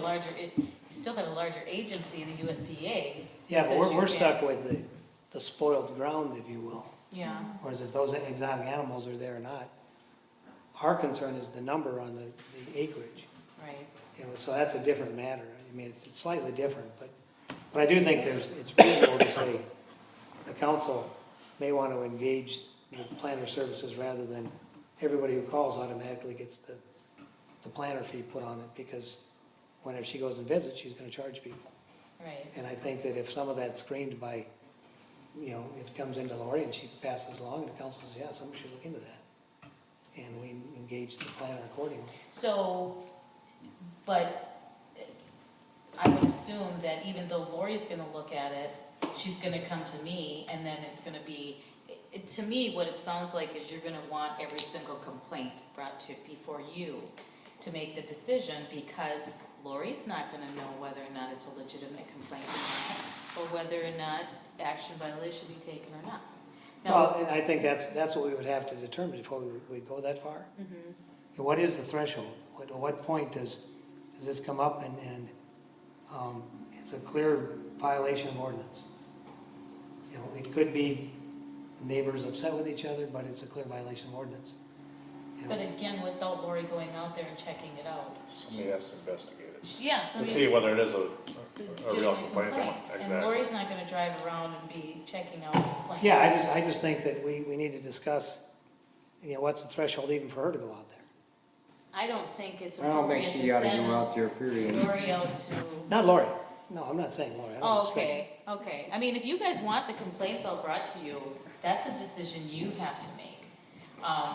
a larger agency in the USDA. Yeah, that but says you we're can't- stuck with the spoiled ground, if you will. Yeah, Whereas if those exotic animals are there or not, our concern is the number on the acreage. right. You know, so that's a different matter. I mean, it's slightly different, but I do think it's reasonable to say the council may want to engage the planner services rather than everybody who calls automatically gets the planner fee put on it, because whenever she goes and visits, she's gonna charge people. Right. And I think that if some of that's screened by, you know, if it comes into Lori and she passes along, and the council says, yeah, somebody should look into that. And we engage the planner accordingly. So, but I would assume that even though Lori's gonna look at it, she's gonna come to me, and then it's gonna be, to me, what it sounds like is you're gonna want every single complaint brought to before you to make the decision, because Lori's not gonna know whether or not it's a legitimate complaint or whether or not action by Liz should be taken or not. Well, and I think that's what we would have to determine before we'd go that far. What is the threshold? At what point does this come up and it's a clear violation of ordinance? You know, it could be neighbors upset with each other, but it's a clear violation of ordinance. You know, But again, without Lori going out there and checking it out. Somebody has to investigate it, Yeah, to somebody. see whether it is a real Legitimate complaint. And Exactly. Lori's not gonna drive around and be checking out complaints. Yeah, I just think that we need to discuss, you know, what's the threshold even for her to go out there? I don't think it's I don't think appropriate she to ought to send go out there, period. Lori out to. Not Lori. No, I'm not saying Lori. I don't Oh, expect- okay. I mean, if you guys want the complaints all brought to you, that's a decision you have to make.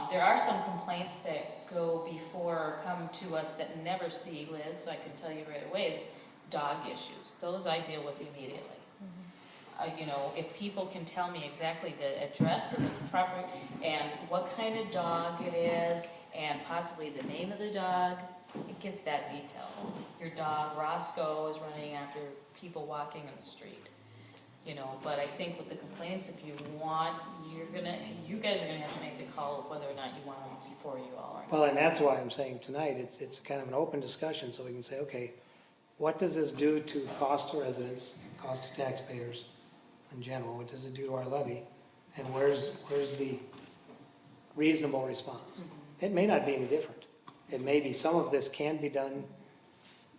There are some complaints that go before or come to us that never see Liz, so I can tell you right away, is dog issues. Those I deal with immediately. You know, if people can tell me exactly the address of the property and what kind of dog it is and possibly the name of the dog, it gets that detailed. Your dog Roscoe is running after people walking in the street. You know, but I think with the complaints, if you want, you guys are gonna have to make the call of whether or not you want them before you all are. Well, and that's why I'm saying tonight, it's kind of an open discussion, so we can say, okay, what does this do to cost to residents, cost to taxpayers in general? What does it do to our levy? And where's the reasonable response? It may not be any different. It may be some of this can be done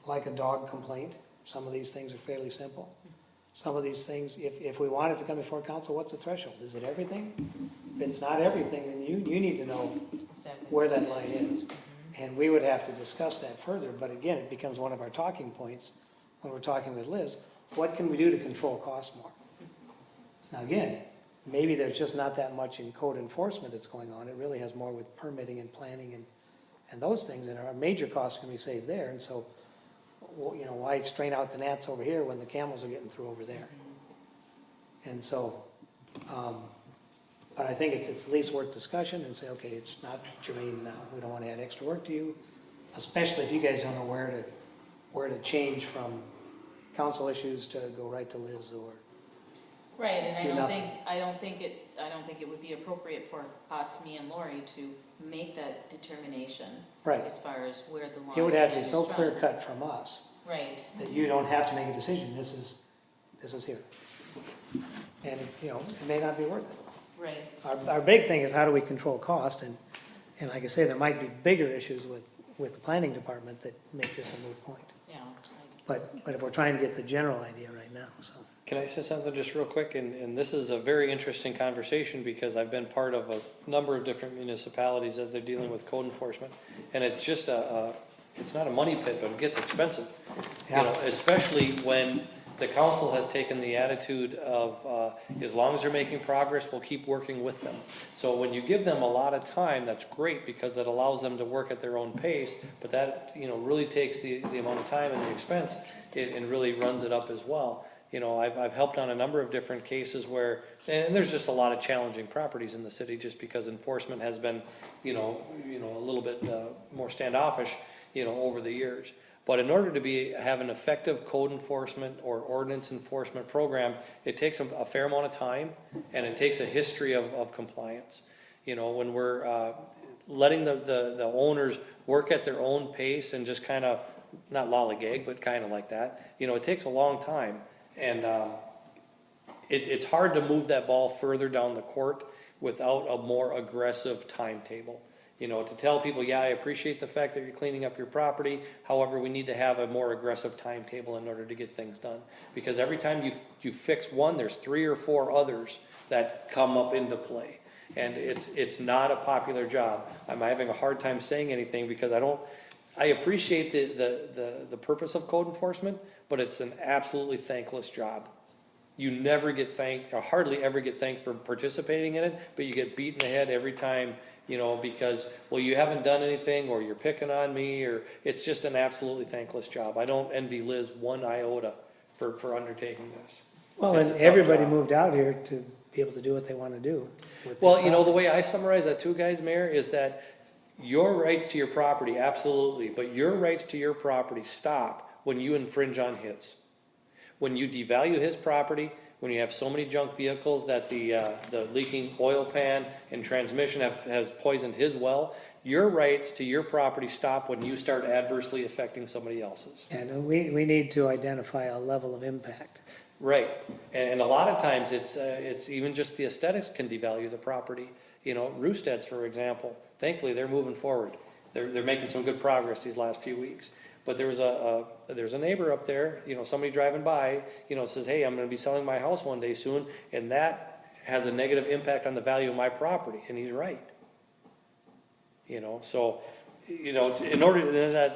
like a dog complaint. Some of these things are fairly simple. Some of these things, if we want it to come before council, what's the threshold? Is it everything? If it's not everything, then you need to know Exactly. where that line is. And we would have to discuss that further, but again, it becomes one of our talking points when we're talking with Liz. What can we do to control costs more? Now again, maybe there's just not that much in code enforcement that's going on. It really has more with permitting and planning and those things, and our major costs can be saved there. And so, you know, why strain out the gnats over here when the camels are getting through over there? And so, but I think it's at least worth discussion and say, okay, it's not germane now. We don't want to add extra work to you, especially if you guys don't know where to change from council issues to go right to Liz or. Right, and Do nothing. I don't think it would be appropriate for us, me and Lori, to make that determination. Right. As far as where the line. It would have to be is so drawn. clear cut from us Right, that you don't have to make a decision. This is here. And, you know, it may not be worth it. right. Our big thing is how do we control cost, and like I say, there might be bigger issues with the planning department that make this a moot point. Yeah. But if we're trying to get the general idea right now, so. Can I say something just real quick? And this is a very interesting conversation because I've been part of a number of different municipalities as they're dealing with code enforcement. And it's just it's not a money pit, but it gets expensive. You know, especially when the council has taken the attitude of, as long as they're making progress, we'll keep working with them. So when you give them a lot of time, that's great because that allows them to work at their own pace, but that, you know, really takes the amount of time and the expense and really runs it up as well. You know, I've helped on a number of different cases where, and there's just a lot of challenging properties in the city just because enforcement has been, you know, a little bit more standoffish, you know, over the years. But in order to have an effective code enforcement or ordinance enforcement program, it takes a fair amount of time and it takes a history of compliance. You know, when we're letting the owners work at their own pace and just kind of, not lollygag, but kind of like that, you know, it takes a long time. And it's hard to move that ball further down the court without a more aggressive timetable. You know, to tell people, yeah, I appreciate the fact that you're cleaning up your property. However, we need to have a more aggressive timetable in order to get things done. Because every time you fix one, there's 3 or 4 others that come up into play. And it's not a popular job. I'm having a hard time saying anything because I appreciate the purpose of code enforcement, but it's an absolutely thankless job. You never get thanked, or hardly ever get thanked for participating in it, but you get beat in the head every time, you know, because, well, you haven't done anything, or you're picking on me, or it's just an absolutely thankless job. I don't envy Liz one iota for undertaking this. Well, It's and a tough everybody job. moved out here to be able to do what they want to do. with Well, their you know, the property. way I summarize that too, guys, Mayor, is that your rights to your property, absolutely, but your rights to your property stop when you infringe on his. When you devalue his property, when you have so many junk vehicles that the leaking oil pan and transmission has poisoned his well, your rights to your property stop when you start adversely affecting somebody else's. And we need to identify a level of impact. Right, and a lot of times it's even just the aesthetics can devalue the property. You know, Roosted's, for example, thankfully they're moving forward. They're making some good progress these last few weeks. But there's a neighbor up there, you know, somebody driving by, you know, says, hey, I'm gonna be selling my house one day soon, and that has a negative impact on the value of my property, and he's right. You know, so, you know, in order to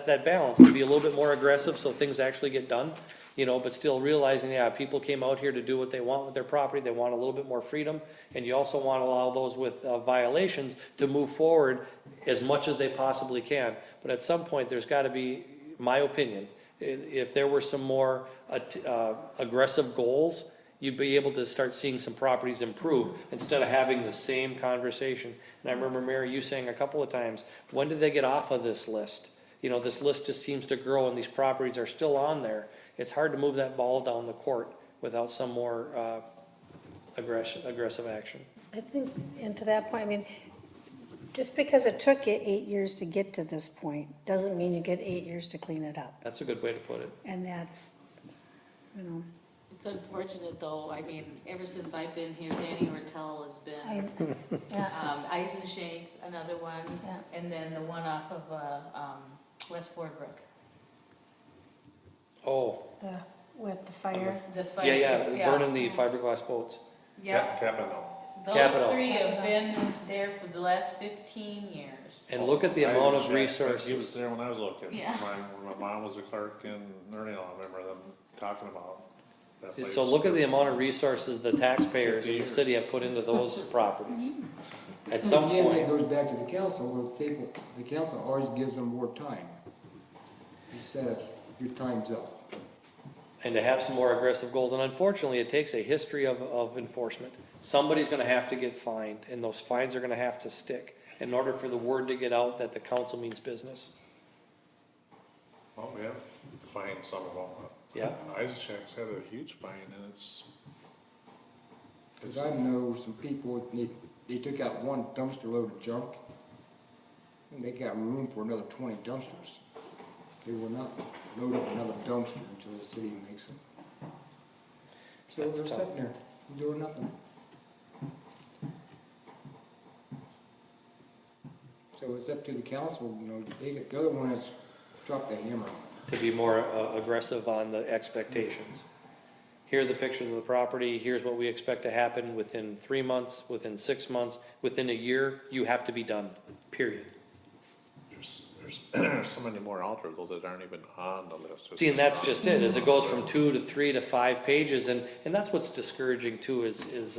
that balance to be a little bit more aggressive so things actually get done, you know, but still realizing, yeah, people came out here to do what they want with their property, they want a little bit more freedom, and you also want to allow those with violations to move forward as much as they possibly can. But at some point, there's got to be, my opinion, if there were some more aggressive goals, you'd be able to start seeing some properties improve instead of having the same conversation. And I remember, Mary, you saying a couple of times, when did they get off of this list? You know, this list just seems to grow and these properties are still on there. It's hard to move that ball down the court without some more aggressive action. I think, and to that point, I mean, just because it took you 8 years to get to this point, doesn't mean you get 8 years to clean it up. That's a good way to put it. And that's, you know, It's unfortunate though, I mean, ever since I've been here, Danny Ortel has been, yeah, Eisenshake, another one, Yeah. and then the one off of, West Fordbrook. Oh, with the fire. The fire. yeah, burning the fiberglass boats. Yeah, Capital. Capital. those three have been there for the last 15 years. And look at the amount of He was resources. there when I was looking. Yeah. My mom was a clerk in Ernie, I remember them talking about that place. So look at the amount of resources the taxpayers in the city have put into those properties. At some Again, that point, goes back to the council, the council always gives them more time. He says, your time's up. and to have some more aggressive goals, and unfortunately, it takes a history of enforcement. Somebody's gonna have to get fined, and those fines are gonna have to stick in order for the word to get out that the council means business. Well, we have fined some of them. Yeah. Eisenstaehn's had a huge fine and it's. Cause I know some people, they took out one dumpster load of junk, and they got room for another 20 dumpsters. They will not load up another dumpster until the city makes them. So That's they're tough. sitting there, doing nothing. So it's up to the council, you know, the other one has dropped the hammer on it. To be more aggressive on the expectations. Here are the pictures of the property, here's what we expect to happen within 3 months, within 6 months, within a year, you have to be done, period. There's so many more alterables that aren't even on the list. It's See, and that's not- just it, as it goes from 2 to 3 to 5 pages, and that's what's discouraging too, is,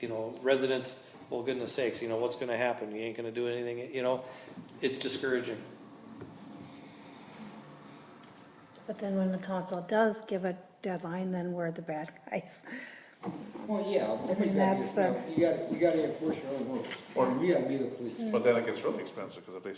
you know, residents, well, goodness sakes, you know, what's gonna happen, you ain't gonna do anything, you know, it's discouraging. But then when the council does give a deadline, then we're the bad guys. Well, yeah, somebody's that's got to, you gotta enforce your own rules, or we gotta be the police. But then it gets really expensive, cause if they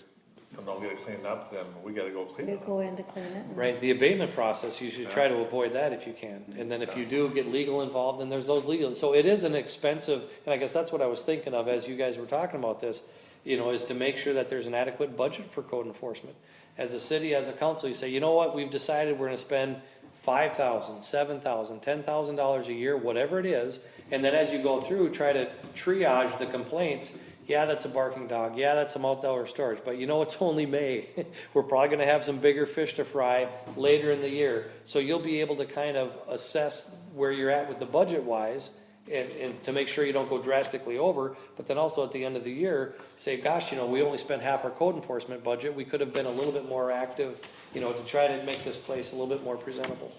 don't get it cleaned up, then we gotta go clean We it up. go in to clean it. Right, the abatement process, you should try to avoid that if you can, and then if you do get legal involved, then there's those legal, so it is an expensive, and I guess that's what I was thinking of as you guys were talking about this, you know, is to make sure that there's an adequate budget for code enforcement. As a city, as a council, you say, you know what, we've decided we're gonna spend $5,000, $7,000, $10,000 a year, whatever it is, and then as you go through, try to triage the complaints. Yeah, that's a barking dog, yeah, that's some outdoor storage, but you know, it's only May. We're probably gonna have some bigger fish to fry later in the year, so you'll be able to kind of assess where you're at with the budget wise, and to make sure you don't go drastically over, but then also at the end of the year, say, gosh, you know, we only spent half our code enforcement budget, we could have been a little bit more active, you know, to try to make this place a little bit more presentable.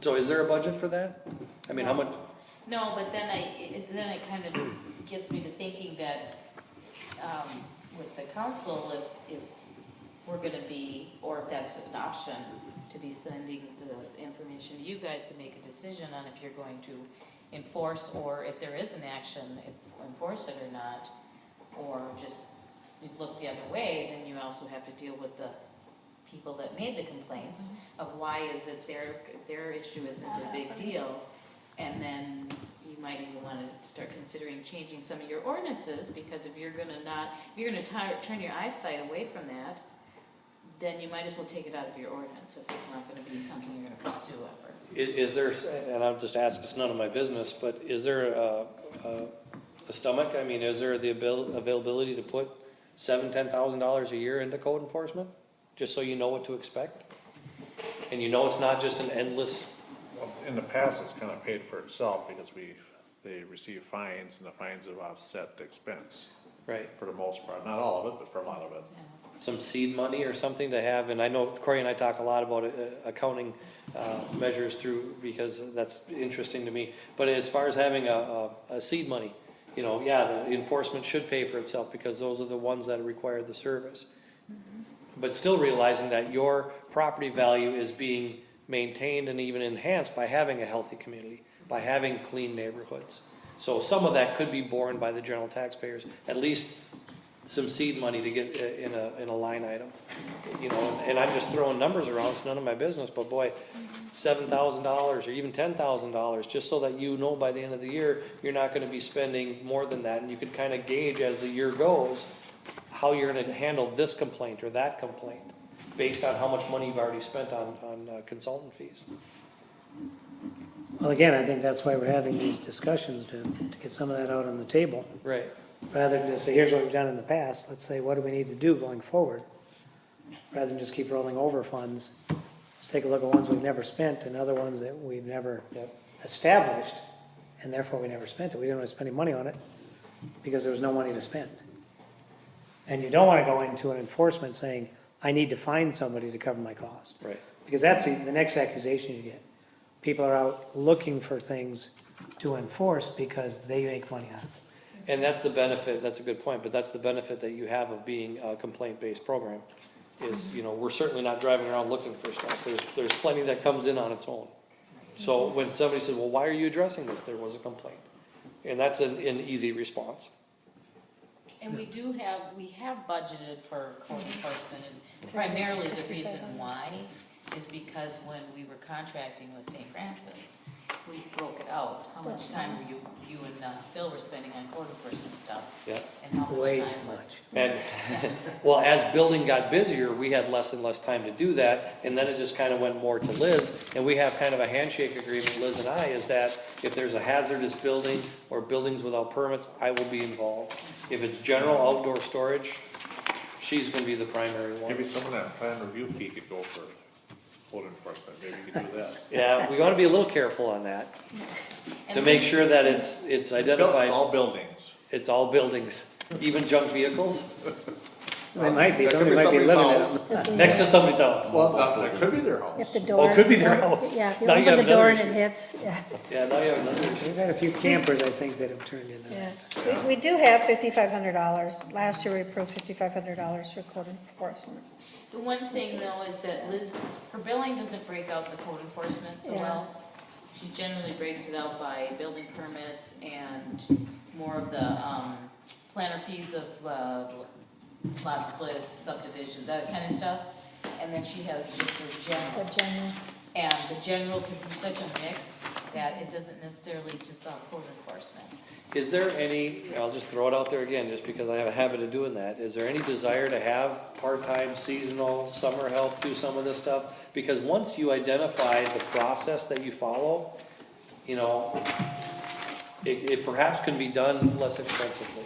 So is there a budget for that? I mean, how much, No, but then it kind of gets me to thinking that, with the council, if we're gonna be, or if that's an option, to be sending the information to you guys to make a decision on if you're going to enforce, or if there is an action, if enforce it or not, or just you look the other way, then you also have to deal with the people that made the complaints of why is it their issue isn't a big deal, and then you might even want to start considering changing some of your ordinances, because if you're gonna turn your eyesight away from that, then you might as well take it out of your ordinance if it's not gonna be something you're gonna pursue ever. is there, and I'll just ask, it's none of my business, but is there a stomach, I mean, is there the availability to put $7,000-$10,000 a year into code enforcement? Just so you know what to expect? And you know it's not just an endless, Well, in the past, it's kind of paid for itself because they receive fines and the fines have offset the expense right, for the most part, not all of it, but for a lot of it. Yeah. some seed money or something to have, and I know Corey and I talk a lot about accounting measures through, because that's interesting to me. But as far as having a seed money, you know, yeah, the enforcement should pay for itself because those are the ones that require the service. But still realizing that your property value is being maintained and even enhanced by having a healthy community, by having clean neighborhoods. So some of that could be borne by the general taxpayers, at least some seed money to get in a line item. You know, and I'm just throwing numbers around, it's none of my business, but boy, $7,000 or even $10,000, just so that you know by the end of the year, you're not gonna be spending more than that, and you could kind of gauge as the year goes, how you're gonna handle this complaint or that complaint, based on how much money you've already spent on consultant fees. Well, again, I think that's why we're having these discussions, to get some of that out on the table. Right. Rather than just say, here's what we've done in the past, let's say, what do we need to do going forward? Rather than just keep rolling over funds, let's take a look at ones we've never spent and other ones that we've never Yep. established, and therefore we never spent it. We didn't want to spend any money on it because there was no money to spend. And you don't want to go into an enforcement saying, I need to find somebody to cover my cost. Right. Because that's the next accusation you get. People are out looking for things to enforce because they make money out of it. And that's the benefit, that's a good point, but that's the benefit that you have of being a complaint-based program, is, you know, we're certainly not driving around looking for stuff. There's plenty that comes in on its own. So when somebody says, well, why are you addressing this? There was a complaint. And that's an easy response. And we have budgeted for code enforcement, and primarily the reason why is because when we were contracting with St. Francis, we broke it out, how much time were you and Phil were spending on code enforcement stuff, Yeah. and how much Way time too was. And, well, as building got busier, we had less and less time to do that, and then it just kind of went more to Liz, and we have kind of a handshake agreement, Liz and I, is that if there's a hazardous building or buildings without permits, I will be involved. If it's general outdoor storage, she's gonna be the primary one. Maybe some of that plan review fee could go for code enforcement, maybe you could do that. Yeah, we wanna be a little careful on that, to And make then- sure that it's It's identified, all buildings. it's all buildings, even junk vehicles, They might be, That could somebody might be somebody's living in house. them. next to somebody's house. Well, that could be their house. If the door. it could be their house. Yeah, if you Now you open the have door another and it hits, yeah. Yeah, now you have another issue. We've had a few campers, I think, that have turned into Yeah, that. we do have $5,500. Last year we approved $5,500 for code enforcement. The one thing though is that Liz, her billing doesn't break out the code enforcement so Yeah. well. She generally breaks it out by building permits and more of the, planner fees of, lot splits, subdivision, that kind of stuff. And then she has just her The general. general, And the general can be such a mix that it doesn't necessarily just all code enforcement. Is there any, I'll just throw it out there again, just because I have a habit of doing that, is there any desire to have part-time, seasonal, summer help do some of this stuff? Because once you identify the process that you follow, you know, it perhaps can be done less expensively.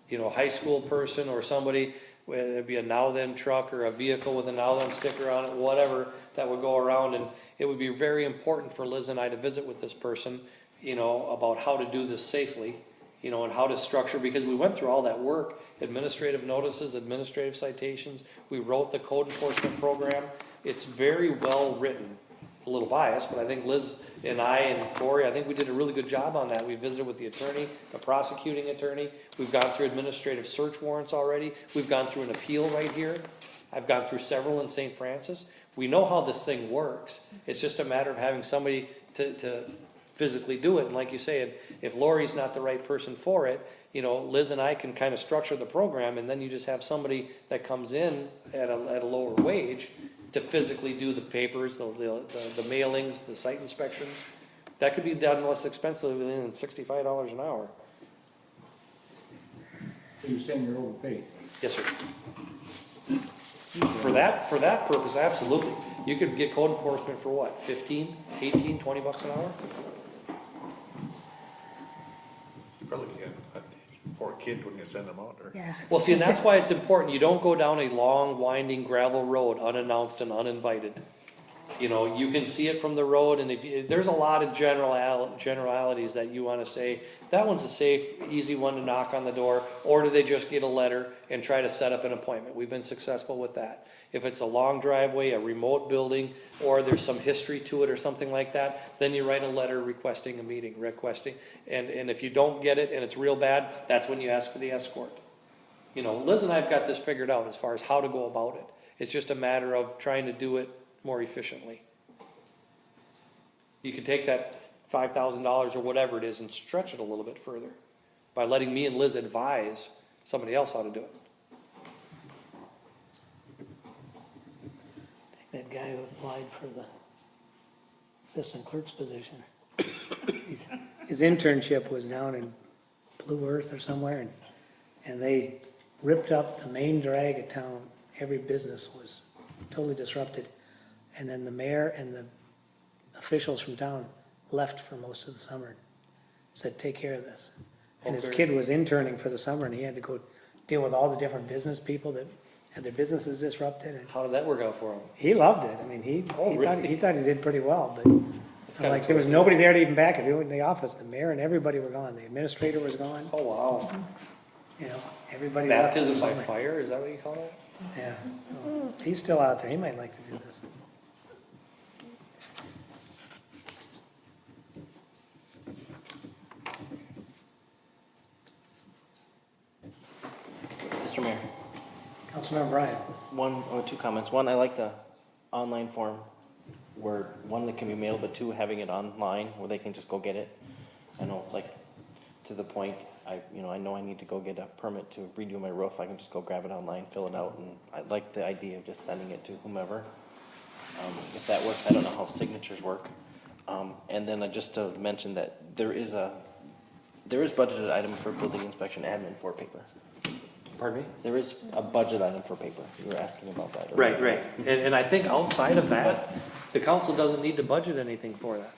You know, a high school person or somebody, whether it be a now-then truck or a vehicle with a now-then sticker on it, whatever, that would go around, and it would be very important for Liz and I to visit with this person, you know, about how to do this safely, you know, and how to structure, because we went through all that work, administrative notices, administrative citations, we wrote the code enforcement program, it's very well written. A little biased, but I think Liz and I and Corey, I think we did a really good job on that. We visited with the attorney, the prosecuting attorney. We've gone through administrative search warrants already. We've gone through an appeal right here. I've gone through several in St. Francis. We know how this thing works. It's just a matter of having somebody to physically do it. And like you say, if Lori's not the right person for it, you know, Liz and I can kind of structure the program, and then you just have somebody that comes in at a lower wage to physically do the papers, the mailings, the site inspections. That could be done less expensively than $65 an hour. So you're saying you're overpaid? Yes, sir. For that purpose, absolutely. You could get code enforcement for what, 15, 18, 20 bucks an hour? You probably can, poor kid when you send them out there. yeah. Well, see, and that's why it's important. You don't go down a long, winding gravel road unannounced and uninvited. You know, you can see it from the road, and if you, there's a lot of generalities that you wanna say, that one's a safe, easy one to knock on the door, or do they just get a letter and try to set up an appointment? We've been successful with that. If it's a long driveway, a remote building, or there's some history to it or something like that, then you write a letter requesting a meeting, and if you don't get it and it's real bad, that's when you ask for the escort. You know, Liz and I have got this figured out as far as how to go about it. It's just a matter of trying to do it more efficiently. You could take that $5,000 or whatever it is and stretch it a little bit further by letting me and Liz advise somebody else how to do it. That guy who applied for the assistant clerk's position. His internship was down in Blue Earth or somewhere, and they ripped up the main drag of town. Every business was totally disrupted. And then the mayor and the officials from town left for most of the summer. Said, take care of this. And his Okay. kid was interning for the summer, and he had to go deal with all the different business people that had their businesses disrupted. And How did that work out for him? he loved it. I mean, Oh, he thought he did pretty well, but kinda like, there was twisted. nobody there to even back him. He went in the office, the mayor and everybody were gone. The administrator was gone, Oh, wow. you know, everybody left. for the Baptism by summer. fire, is that what you call it? Yeah, so he's still out there. He might like to do this. Mr. Mayor, Councilmember Bryan. one or two comments. One, I like the online form where, one, it can be mailed, but two, having it online where they can just go get it. I know, like, to the point, I know I need to go get a permit to redo my roof. I can just go grab it online, fill it out, and I like the idea of just sending it to whomever. If that works, I don't know how signatures work. And then just to mention that there is budgeted item for building inspection admin for paper. Pardon me? There is a budget item for paper. You were asking about that. Right, right. And I think outside of that, the council doesn't need to budget anything for that.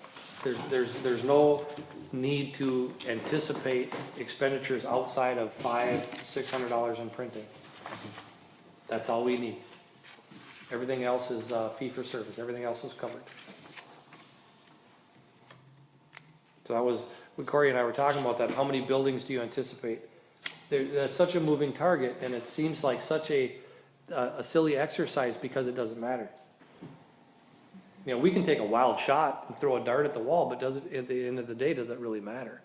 There's no need to anticipate expenditures outside of $500-600 in printing. That's all we need. Everything else is fee for service, everything else is covered. So that was, when Corey and I were talking about that, how many buildings do you anticipate? That's such a moving target, and it seems like such a silly exercise because it doesn't matter. You know, we can take a wild shot and throw a dart at the wall, but does it, at the end of the day, does it really matter?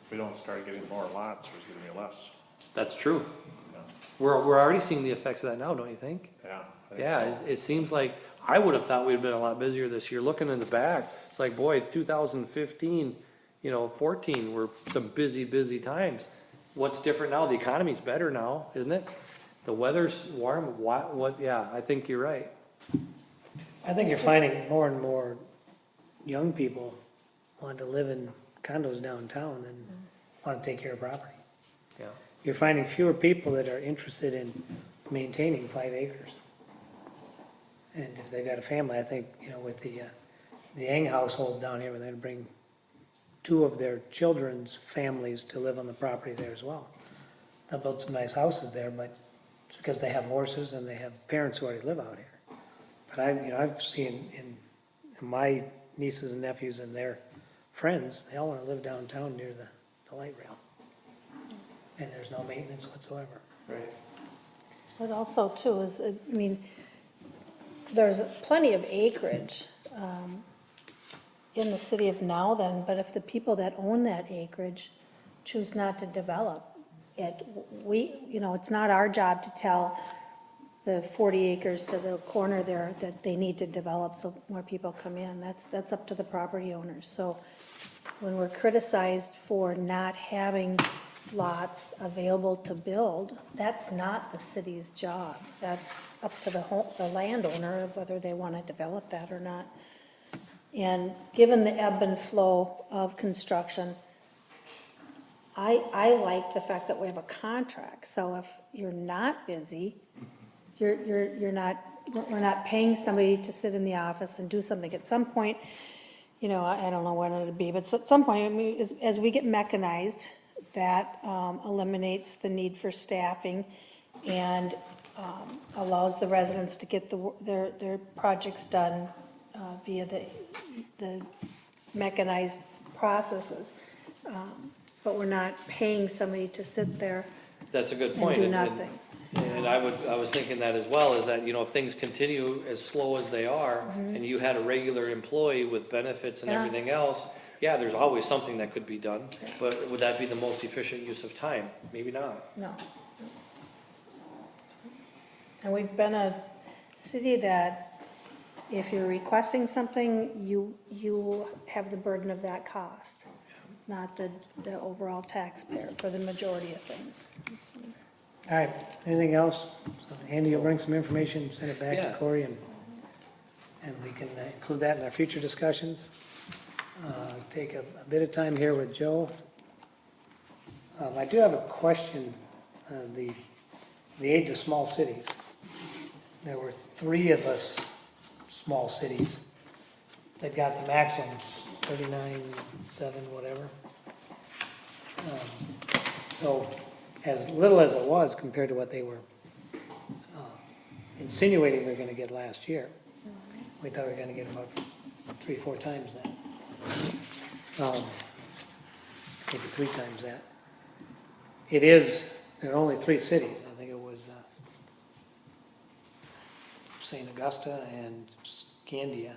If we don't start getting more lots, there's gonna be less. That's true. Yeah. We're already seeing the effects of that now, don't you think? Yeah. I think Yeah, so. it seems like, I would have thought we'd been a lot busier this year. Looking in the back, it's like, boy, 2015, 14 were some busy times. What's different now? The economy's better now, isn't it? The weather's warm, yeah, I think you're right. I think you're finding more and more young people want to live in condos downtown than want to take care of property. Yeah. You're finding fewer people that are interested in maintaining 5 acres. And if they've got a family, I think, with the Yang household down here, we're going to bring 2 of their children's families to live on the property there as well. They'll build some nice houses there, but it's because they have horses and they have parents who already live out here. But I've seen in my nieces and nephews and their friends, they all want to live downtown near the light rail. And there's no maintenance whatsoever. Right. But also too is, there's plenty of acreage in the city of Nowthen, but if the people that own that acreage choose not to develop it, it's not our job to tell the 40 acres to the corner there that they need to develop so more people come in. That's up to the property owners. So when we're criticized for not having lots available to build, that's not the city's job. That's up to the landowner, whether they want to develop that or not. And given the ebb and flow of construction, I like the fact that we have a contract. So if you're not busy, we're not paying somebody to sit in the office and do something. At some point, I don't know when it'll be, but at some point, as we get mechanized, that eliminates the need for staffing and allows the residents to get their projects done via the mechanized processes. But we're not paying somebody to sit there That's a good and point. do nothing. And I was thinking that as well, is that, you know, if things continue as slow as they are, and you had a regular employee with benefits and Yeah. everything else, yeah, there's always something that could be done, but would that be the most efficient use of time? Maybe not. No. And we've been a city that if you're requesting something, you have the burden of that cost, not the overall taxpayer for the majority of things. All right, anything else? So Andy, you'll bring some information, send it back to Yeah. Corey, and we can include that in our future discussions. Take a bit of time here with Joe. I do have a question, the aid to small cities. There were 3 of us, small cities, that got the maximum, 39.7, whatever. So as little as it was compared to what they were insinuating we are gonna get last year. We thought we were gonna get about 3-4 times that. Maybe 3 times that. There are only 3 cities. I think it was St. Augusta and Scandia,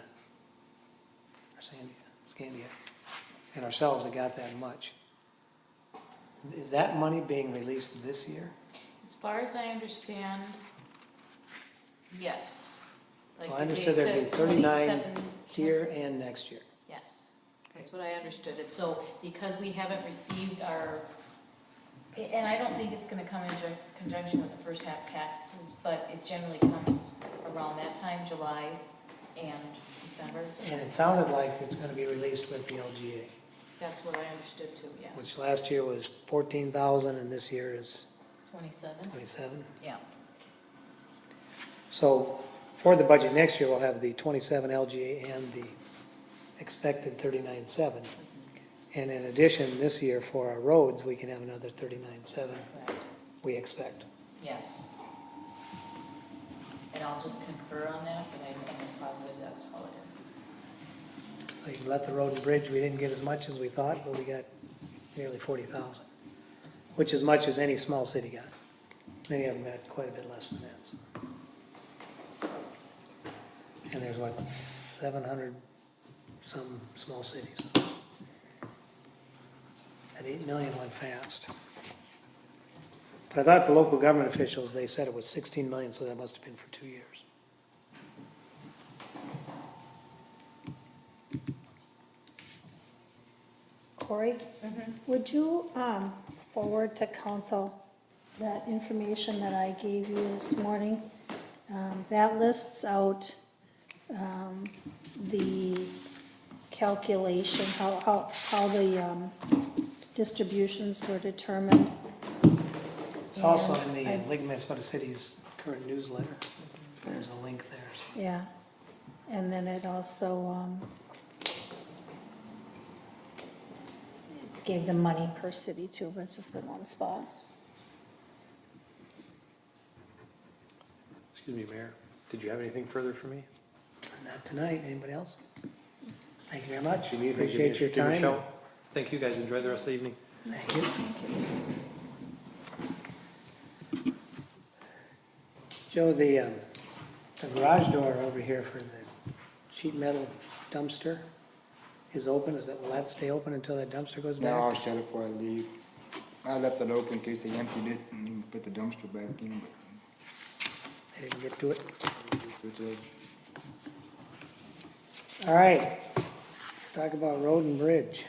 and ourselves that got that much. Is that money being released this year? As far as I understand, yes. So Like I they understood there'd said be 39 27 here and next year. Yes, that's what I understood it. So because we haven't received our, and I don't think it's gonna come in conjunction with the first half taxes, but it generally comes around that time, July and December. And it sounded like it's gonna be released with the LGA, That's what I understood too, yes. which last year was 14,000 and this year is 27, 27. yeah. So for the budget next year, we'll have the 27 LGA and the expected 39.7. And in addition, this year for our roads, we can have another 39.7, Correct, we expect. yes. And I'll just concur on that, but I'm almost positive that's how it is. So you let the road and bridge, we didn't get as much as we thought, but we got nearly 40,000, which is much as any small city got. Many of them got quite a bit less than that. So. And there's what, 700 some small cities. That 8 million went fast. But I thought the local government officials, they said it was 16 million, so that must have been for 2 years. Corey, would you forward to council that information that I gave you this morning? That lists out the calculation, how the distributions were determined. It's also in the And League of Minnesota Cities current newsletter. There's a link there. So. Yeah, and then it also it gave the money per city too, but it's just in one spot. Excuse me, Mayor, did you have anything further for me? Not tonight. Anybody else? Thank you very much. If you need anything, Appreciate your give me a time. shout. Thank you, guys, enjoy the rest of the evening. Thank you. Joe, the garage door over here for the sheet metal dumpster is open. Will that stay open until that dumpster goes Now I'll back? shut it before I leave. I left it open in case they emptied it and then put the dumpster back in, They didn't get to it. but it's, All right, let's talk about road and bridge.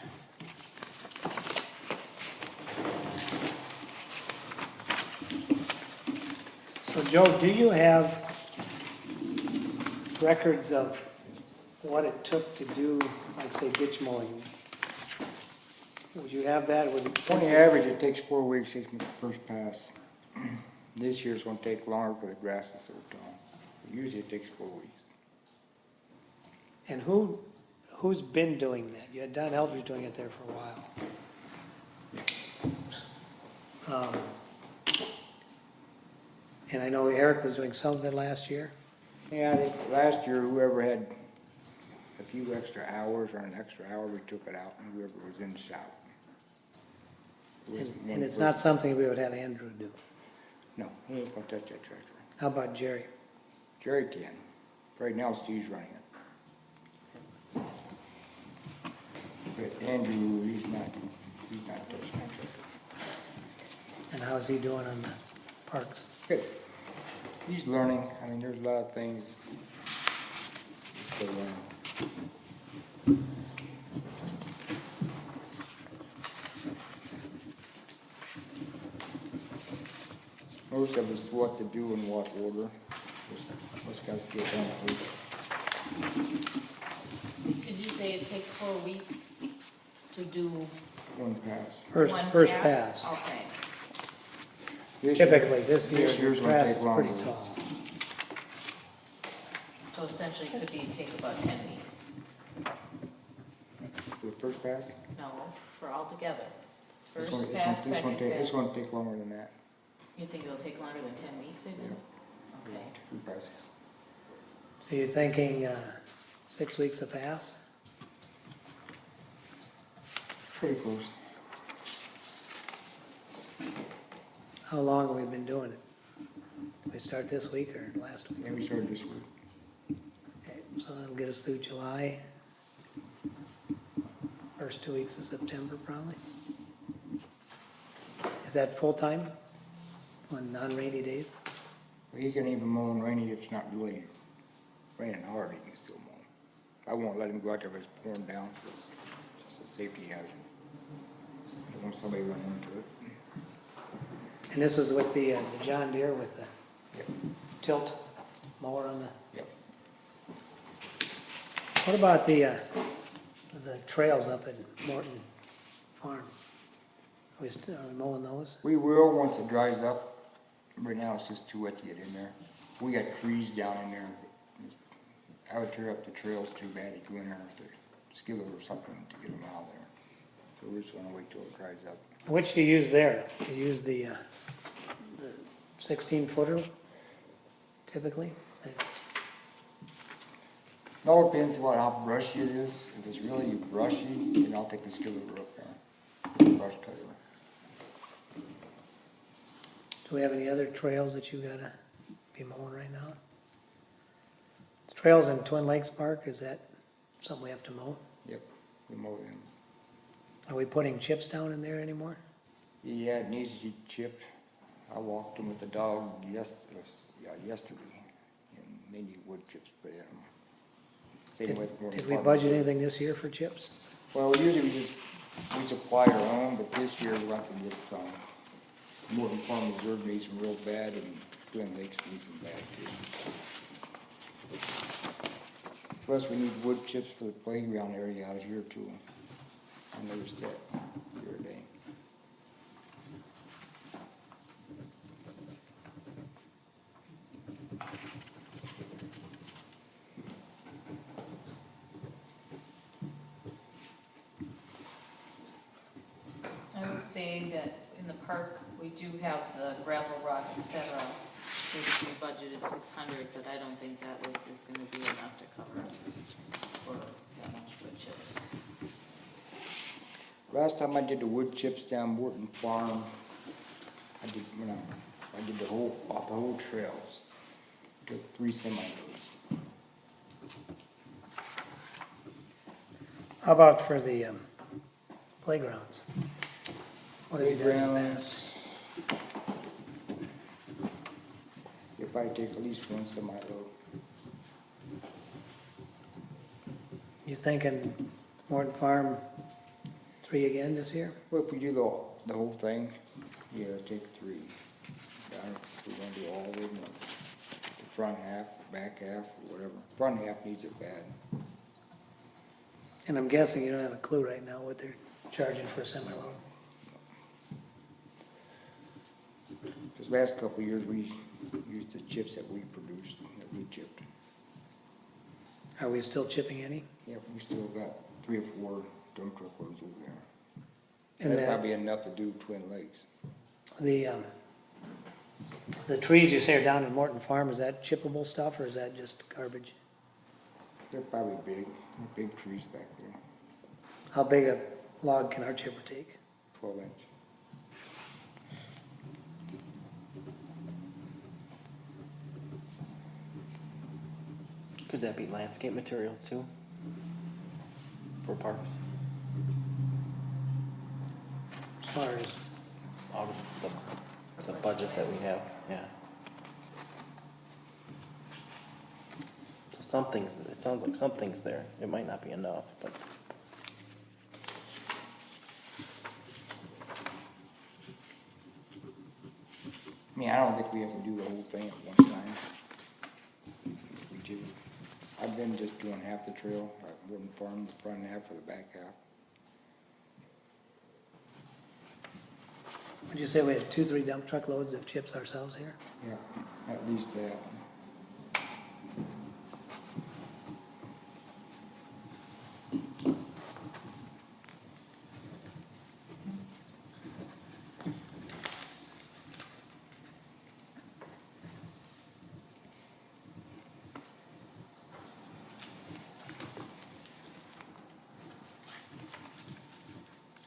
So Joe, do you have records of what it took to do, like say ditch mowing? Would you have that? on the average, it takes 4 weeks to get the first pass. This year's gonna take longer because the grass is so tall. Usually it takes 4 weeks. And who's been doing that? You had Don Eldridge doing it there for a while. And I know Eric was doing some of it last year. Yeah, I think last year whoever had few extra hours or an extra hour, we took it out and whoever was in the shop. It wasn't And one it's not person. something we would have Andrew do. No, he ain't gonna touch that tractor. How about Jerry? Jerry can. Right now, Steve's running it. But Andrew, he's not touching that tractor. And how's he doing on the parks? Good. He's learning. I mean, there's a lot of things to learn. Most of it's what to do in what order. Most guys get done with Could you say it takes 4 weeks to do one pass. one First pass. Okay. This year- Typically, this year, year's the gonna grass take is pretty longer. tall. So essentially it could be, take about 10 weeks. For the first pass? No, for all together. This First one- this pass, one- this one second take- This pass. one take longer than that. You think it'll take longer than 10 weeks even? Okay. Two passes. So you're thinking 6 weeks a pass? Pretty close. How long have we been doing it? Did we start this week or last week? Yeah, we started this week. Okay, so that'll get us through July. First 2 weeks of September, probably. Is that full-time on non-rainy days? Well, he can even mow and rainy if it's not really raining hard, he can still mow. I won't let him go out there if it's pouring down, 'cause it's just a safety hazard. I don't want somebody running into it. And this is with the John Deere with the Yep, tilt mower on the, yep. what about the trails up at Morton Farm? Are we mowing those? We will once it dries up. Right now, it's just too wet to get in there. We got trees down in there. I would tear up the trails too bad to go in there with the skillet or something to get them out of there. So we're just gonna wait till it dries up. Which do you use there? Do you use the 16-footer typically? It all depends on how brushy it is. If it's really brushy, then I'll take the skillet up there. Brush cutter. Do we have any other trails that you gotta be mowing right now? Trails in Twin Lakes Park, is that something we have to mow? Yep, we mow them. Are we putting chips down in there anymore? Yeah, it needs to be chipped. I walked them with the dog yesterday, and they need wood chips put in them. Same with Morton Did we Farm. budget anything this year for chips? Well, usually we supply our own, but this year we're going to get some. Morton Farm Reserve needs some real bad, and Twin Lakes needs some bad too. Plus, we need wood chips for the playground area out here too. I noticed that the other day. I would say that in the park, we do have the gravel, rock, et cetera, which we budgeted 600, but I don't think that is gonna be enough to cover for that much wood chips. Last time I did the wood chips down Morton Farm, I did the whole trails. Took 3 semi-loads. How about for the playgrounds? What have you done in the past? If I take at least 1 semi-load. You thinking Morton Farm 3 again this year? Well, if we do the whole thing, yeah, take 3. We're gonna do all of them, the front half, back half, or whatever. Front half needs it bad. And I'm guessing you don't have a clue right now what they're charging for a semi-load. This last couple of years, we used the chips that we produced, that we chipped. Are we still chipping any? Yeah, we still got 3 or 4 dump truck loads over there. And That'd then probably enough to do Twin Lakes. the trees you say are down in Morton Farm, is that chippable stuff or is that just garbage? They're probably big, big trees back there, How big a log can our chipper take? 12-inch. Could that be landscape materials too? For parks, As far as, out of the budget that we have, yeah. So some things, it sounds like something's there, it might not be enough, but. I mean, I don't think we have to do the whole thing at one time. We do. I've been just doing half the trail, I wouldn't farm the front half or the back half. would you say we have 2, 3 dump truck loads of chips ourselves here? Yeah, at least that.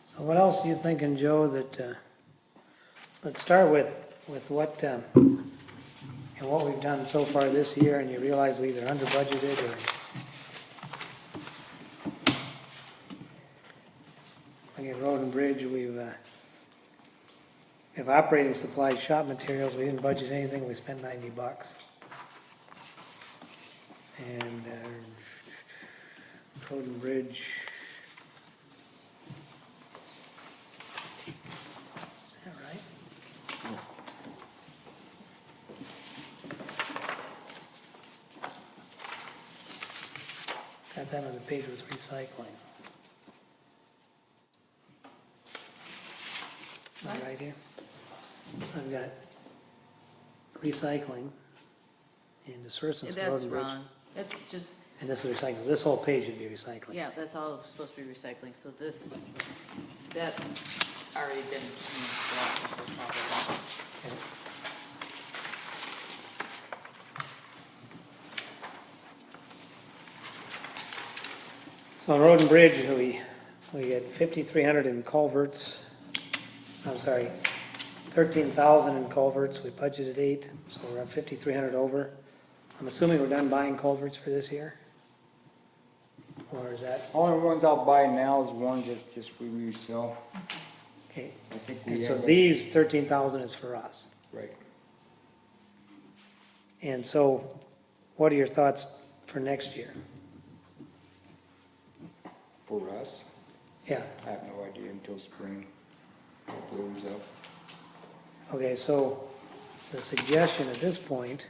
So what else are you thinking, Joe, that, let's start with what, and what we've done so far this year, and you realize we either under budgeted or like at Road and Bridge, we have operating supplies, shop materials, we didn't budget anything, we spent $90. And, Road and Bridge. Is that right? Got that on the page with recycling. Am I right here? So I've got recycling and dispersants for Road That's and Bridge. wrong. That's just, And this is recycling. This whole page would be recycling. yeah, that's all supposed to be recycling, so this, that's already been changed. Okay. So on Road and Bridge, we get 5,300 in culverts. I'm sorry, 13,000 in culverts. We budgeted 8, so we're at 5,300 over. I'm assuming we're done buying culverts for this year? Or is that, Only ones I'll buy now is ones that just we resell. okay. I think we And so have, these 13,000 is for us. right, And so what are your thoughts for next year? for us. Yeah, I have no idea until spring. Hopefully it was up. okay, so the suggestion at this point,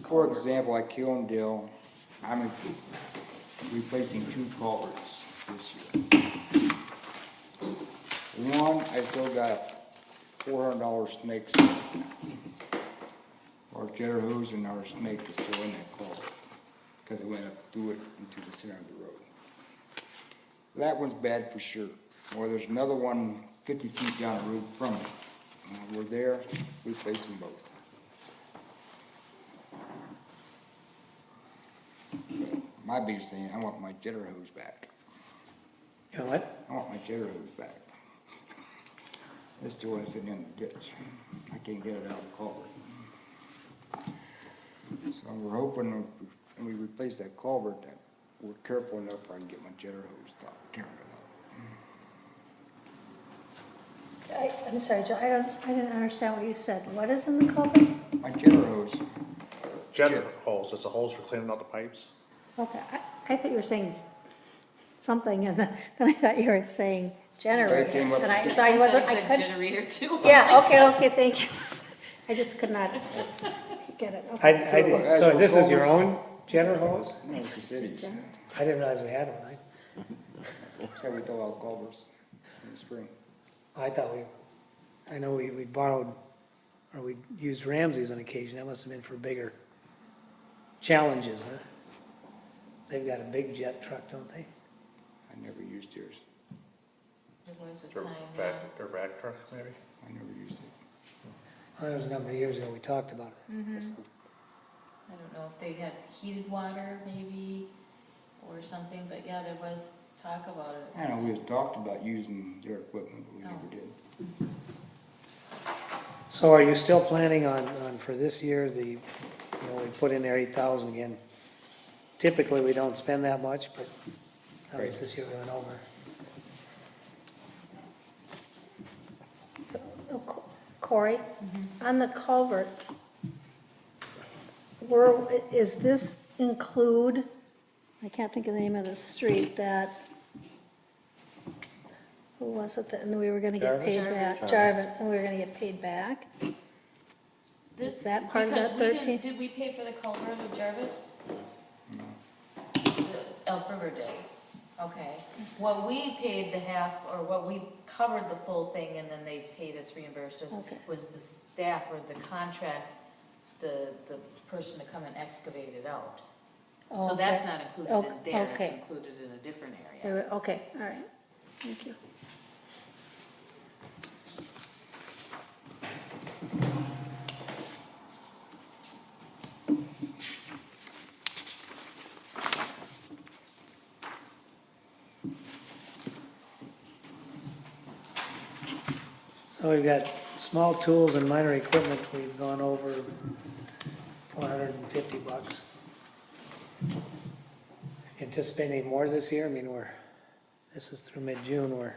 For example, like Killendale, I'm replacing 2 culverts this year. One, I still got $400 snakes. Our jetter hose and our snake is still in that culvert, because it went up through it into the center of the road. That one's bad for sure. Or there's another one 50 feet down the road from it. We're there, replace them both. My biggest thing, I want my jetter hose back. you know what? I want my jetter hose back. This still one sitting in the ditch. I can't get it out of the culvert. So we're hoping when we replace that culvert that we're careful enough I can get my jetter hose turned out. I'm sorry, Joe, I didn't understand what you said. What is in the culvert? My jetter hose, Jetter hose, it's a hose for cleaning out the pipes. Okay, I thought you were saying something, and then I thought you were saying generator. came up And I, with- so I wasn't, I Said couldn't, generator too. yeah, okay, thank you. I just could not get it, I, okay. I didn't, so this is your own jetter hose? no, it's the cities. I didn't realize we had one. So we throw out culverts in the spring. I thought I know we borrowed, or we used Ramsey's on occasion. That must have been for bigger challenges, huh? They've got a big jet truck, don't they? I never used yours. There was a Or time, vac, or vac truck maybe? I never used it. Well, that was a number of years ago we talked about it. I don't know if they had heated water maybe, or something, but yeah, there was talk about it. I know we was talked about using their equipment, but we Oh. never did. So are you still planning on for this year, we put in there 8,000 again? Typically, we don't spend that much, but that was Right. this year we went over. Corey, on the culverts, is this include, I can't think of the name of the street that, who was it that, and we were gonna get paid back? Jarvis. Jarvis, and we were gonna get paid back? This, that part of because that we didn't, 13? did we pay for the culvert of Jarvis? The Elk River Day, okay. What we paid the half, or what we covered the full thing and then they paid us, reimbursed us, Okay. was the staff or the contract, the person to come and excavate it out. Oh, So that's okay. not included in there, it's Okay. included in a different area. Okay, all right, thank you. So we've got small tools and minor equipment, we've gone over $450. Anticipating more this year, I mean, this is through mid-June, we're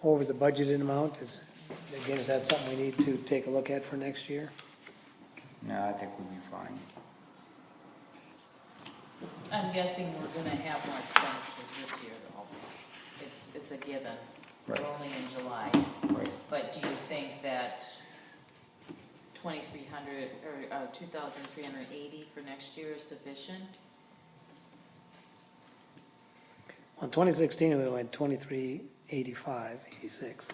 over the budgeted amount, is that something we need to take a look at for next year? No, I think we'll be fine. I'm guessing we're gonna have more expenditures this year though. It's a given. We're Right. only in July. Right. But do you think that 2,300 or 2,380 for next year is sufficient? Well, in 2016, we went 2385, 86.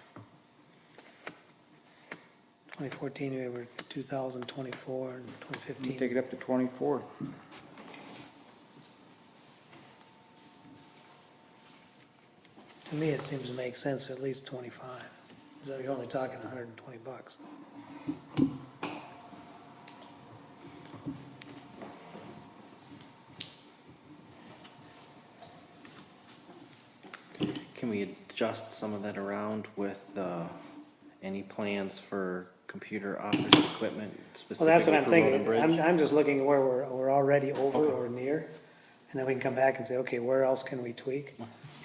2014, we were 2024, and 2015. Take it up to 24. To me, it seems to make sense, at least 25. So you're only talking $120. Can we adjust some of that around with, any plans for computer office equipment Well, that's what specifically I'm for Road and thinking. Bridge? I'm just looking at where we're already over Okay. or near, and then we can come back and say, okay, where else can we tweak?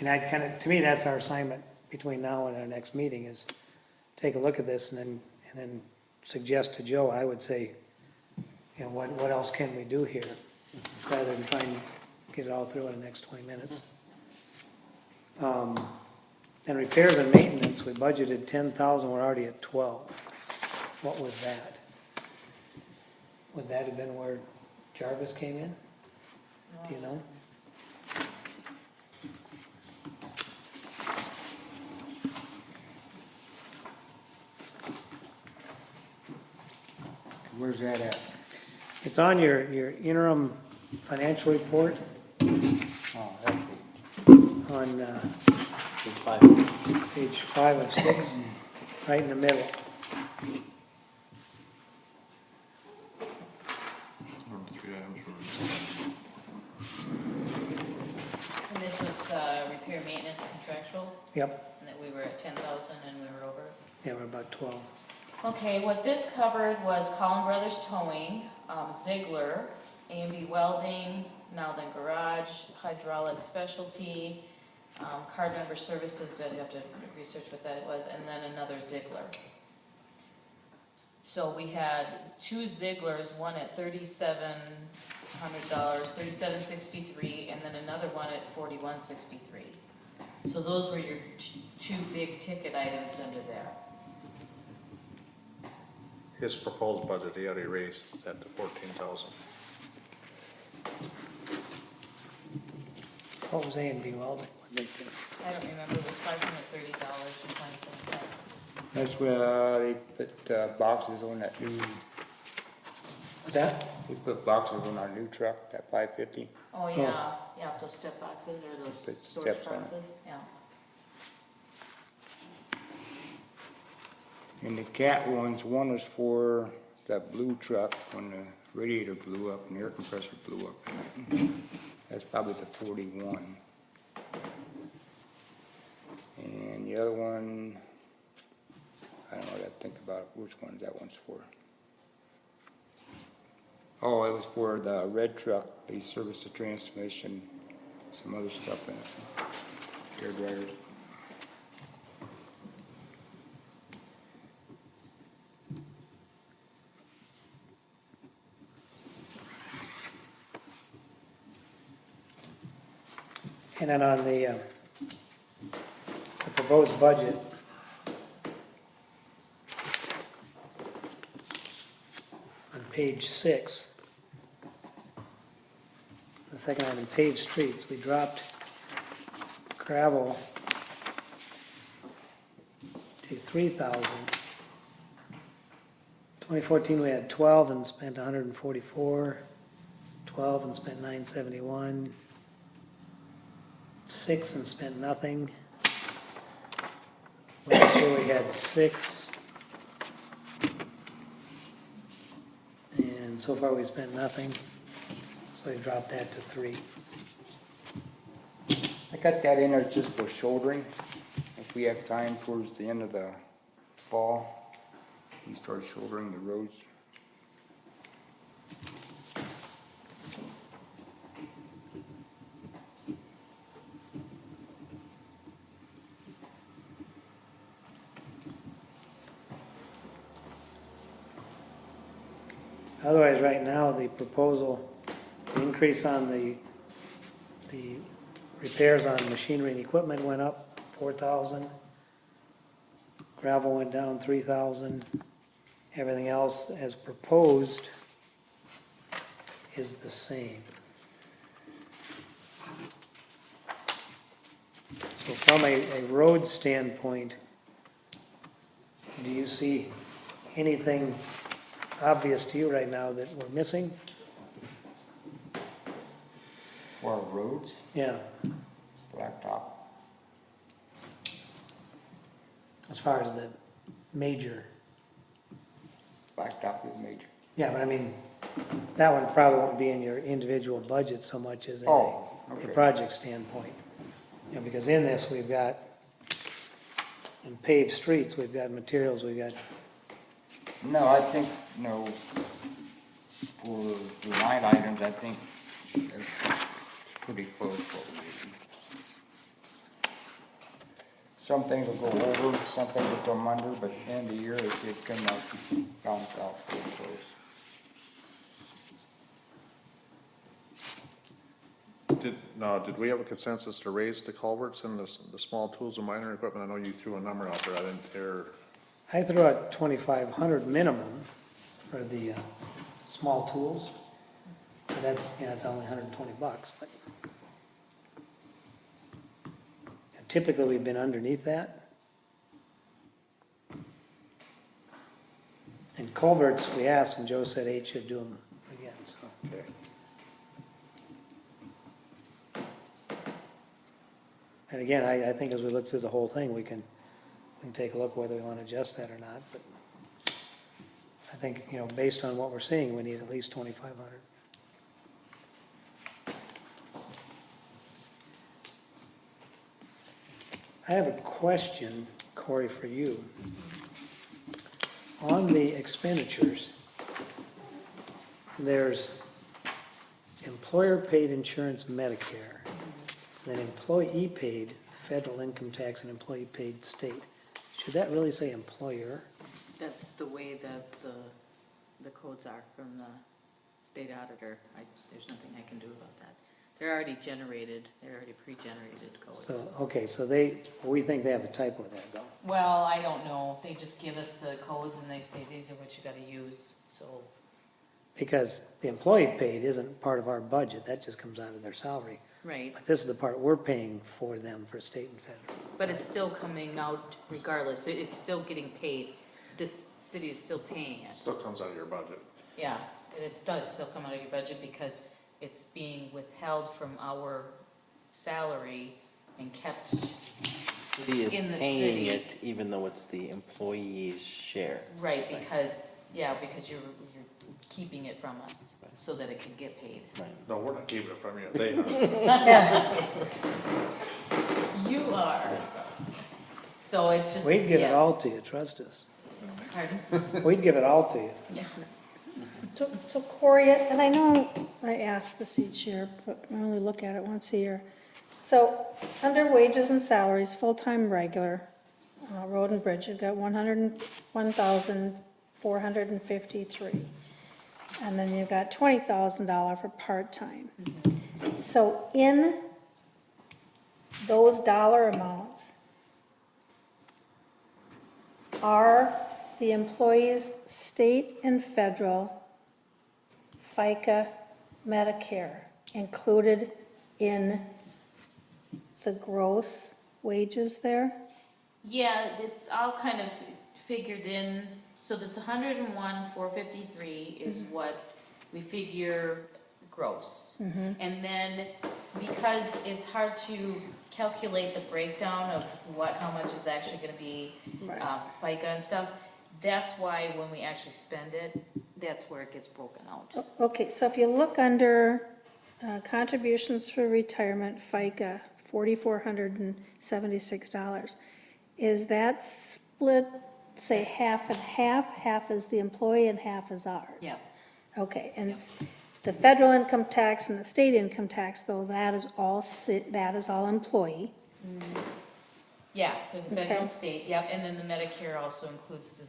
And I kind of, to me, that's our assignment between now and our next meeting, is take a look at this and then suggest to Joe, I would say, what else can we do here? Rather than trying to get it all through in the next 20 minutes. And repairs and maintenance, we budgeted 10,000, we're already at 12. What was that? Would that have been where Jarvis came in? Do you know? Where's that at? It's on your interim financial report Oh, that's on Page 5. page 5 of 6, right in the middle. And this was repair, maintenance, contractual, Yep, and that we were at 10,000 and we were over? yeah, we're about 12. Okay, what this covered was Collin Brothers Towing, Ziegler, A&B Welding, Nowland Garage, Hydraulic Specialty, card member services, I'd have to research what that was, and then another Ziegler. So we had two Zieglers, one at $3,700, $3,763, and then another one at $4,163. So those were your two big ticket items under there. His proposed budget, he already raised that to 14,000. What was A&B Welding? What'd they do? I don't remember, it was $530.27. That's where they put boxes on that new, What's that? they put boxes on our new truck, that 550. Oh, yeah, yeah, those step boxes or those Put storage steps on it. boxes, yeah. And the cat ones, one was for that blue truck when the radiator blew up and the air compressor blew up. That's probably the 41. And the other one, I don't know, I gotta think about which one that one's for. Oh, it was for the red truck. They serviced the transmission, some other stuff in it, air dryers. And then on the proposed budget, on page 6, the second item, paved streets, we dropped gravel to 3,000. 2014, we had 12 and spent 144, 12 and spent 971. 6 and spent nothing. Last year we had 6. And so far we spent nothing, so we dropped that to 3. I got that in there just for shouldering. If we have time towards the end of the fall, we start shouldering the roads. Otherwise, right now, the proposal, the increase on the repairs on machinery and equipment went up 4,000. Gravel went down 3,000. Everything else as proposed is the same. So from a road standpoint, do you see anything obvious to you right now that we're missing? For our roads, Yeah, blacktop. as far as the major. Blacktop is major. Yeah, but I mean, that one probably won't be in your individual budget so much as in Oh, a okay. project standpoint. You know, because in this, we've got, in paved streets, we've got materials, we've got, No, I think, no, for the line items, I think it's pretty close what we did. Some things will go over, some things will come under, but at the end of the year, it come out, bounce out pretty close. Did we have a consensus to raise the culverts and the small tools and minor equipment? I know you threw a number out there, I didn't hear. I threw out 2,500 minimum for the small tools. But that's, you know, it's only $120, but typically we've been underneath that. And culverts, we asked, and Joe said 8 should do them again, so. Okay. And again, I think as we look through the whole thing, we can take a look whether we want to adjust that or not, but I think, you know, based on what we're seeing, we need at least 2,500. I have a question, Corey, for you. On the expenditures, there's employer-paid insurance Medicare, then employee-paid federal income tax and employee-paid state. Should that really say employer? That's the way that the codes are from the state auditor. There's nothing I can do about that. They're already generated, they're already pre-generated codes. So, okay, so we think they have a typo there, though. Well, I don't know, they just give us the codes and they say these are what you gotta use, so. Because the employee paid isn't part of our budget, that just comes out of their salary. Right, But this is the part we're paying for them for state and federal. but it's still coming out regardless, it's still getting paid. This city is still paying it. Still comes out of your budget. Yeah, and it does still come out of your budget because it's being withheld from our salary and kept City is in the paying city. it even though it's the employee's share. Right, because, yeah, because you're keeping it from us, so that it can get paid. Right. No, we're not keeping it from you, they are. You are. So it's just, We'd give it yeah. all to you, trust us. Pardon? We'd give it all to you. Yeah. So Corey, and I know I ask this each year, but I only look at it once a year. So, under wages and salaries, full-time regular, road and bridge, you've got 101,453. And then you've got $20,000 for part-time. So in those dollar amounts, are the employees' state and federal FICA Medicare included in the gross wages there? Yeah, it's all kind of figured in, so this 101,453 is what we figure gross. And then, because it's hard to calculate the breakdown of how much is actually gonna be Right. FICA and stuff, that's why when we actually spend it, that's where it gets broken out. Okay, so if you look under contributions for retirement, FICA, $4,476, is that split, say, half and half? Half is the employee and half is ours? Yeah. Okay, and the federal income tax and the state income tax, though, that is all employee. Yeah, for the federal Okay. and state, yep, and then the Medicare also includes the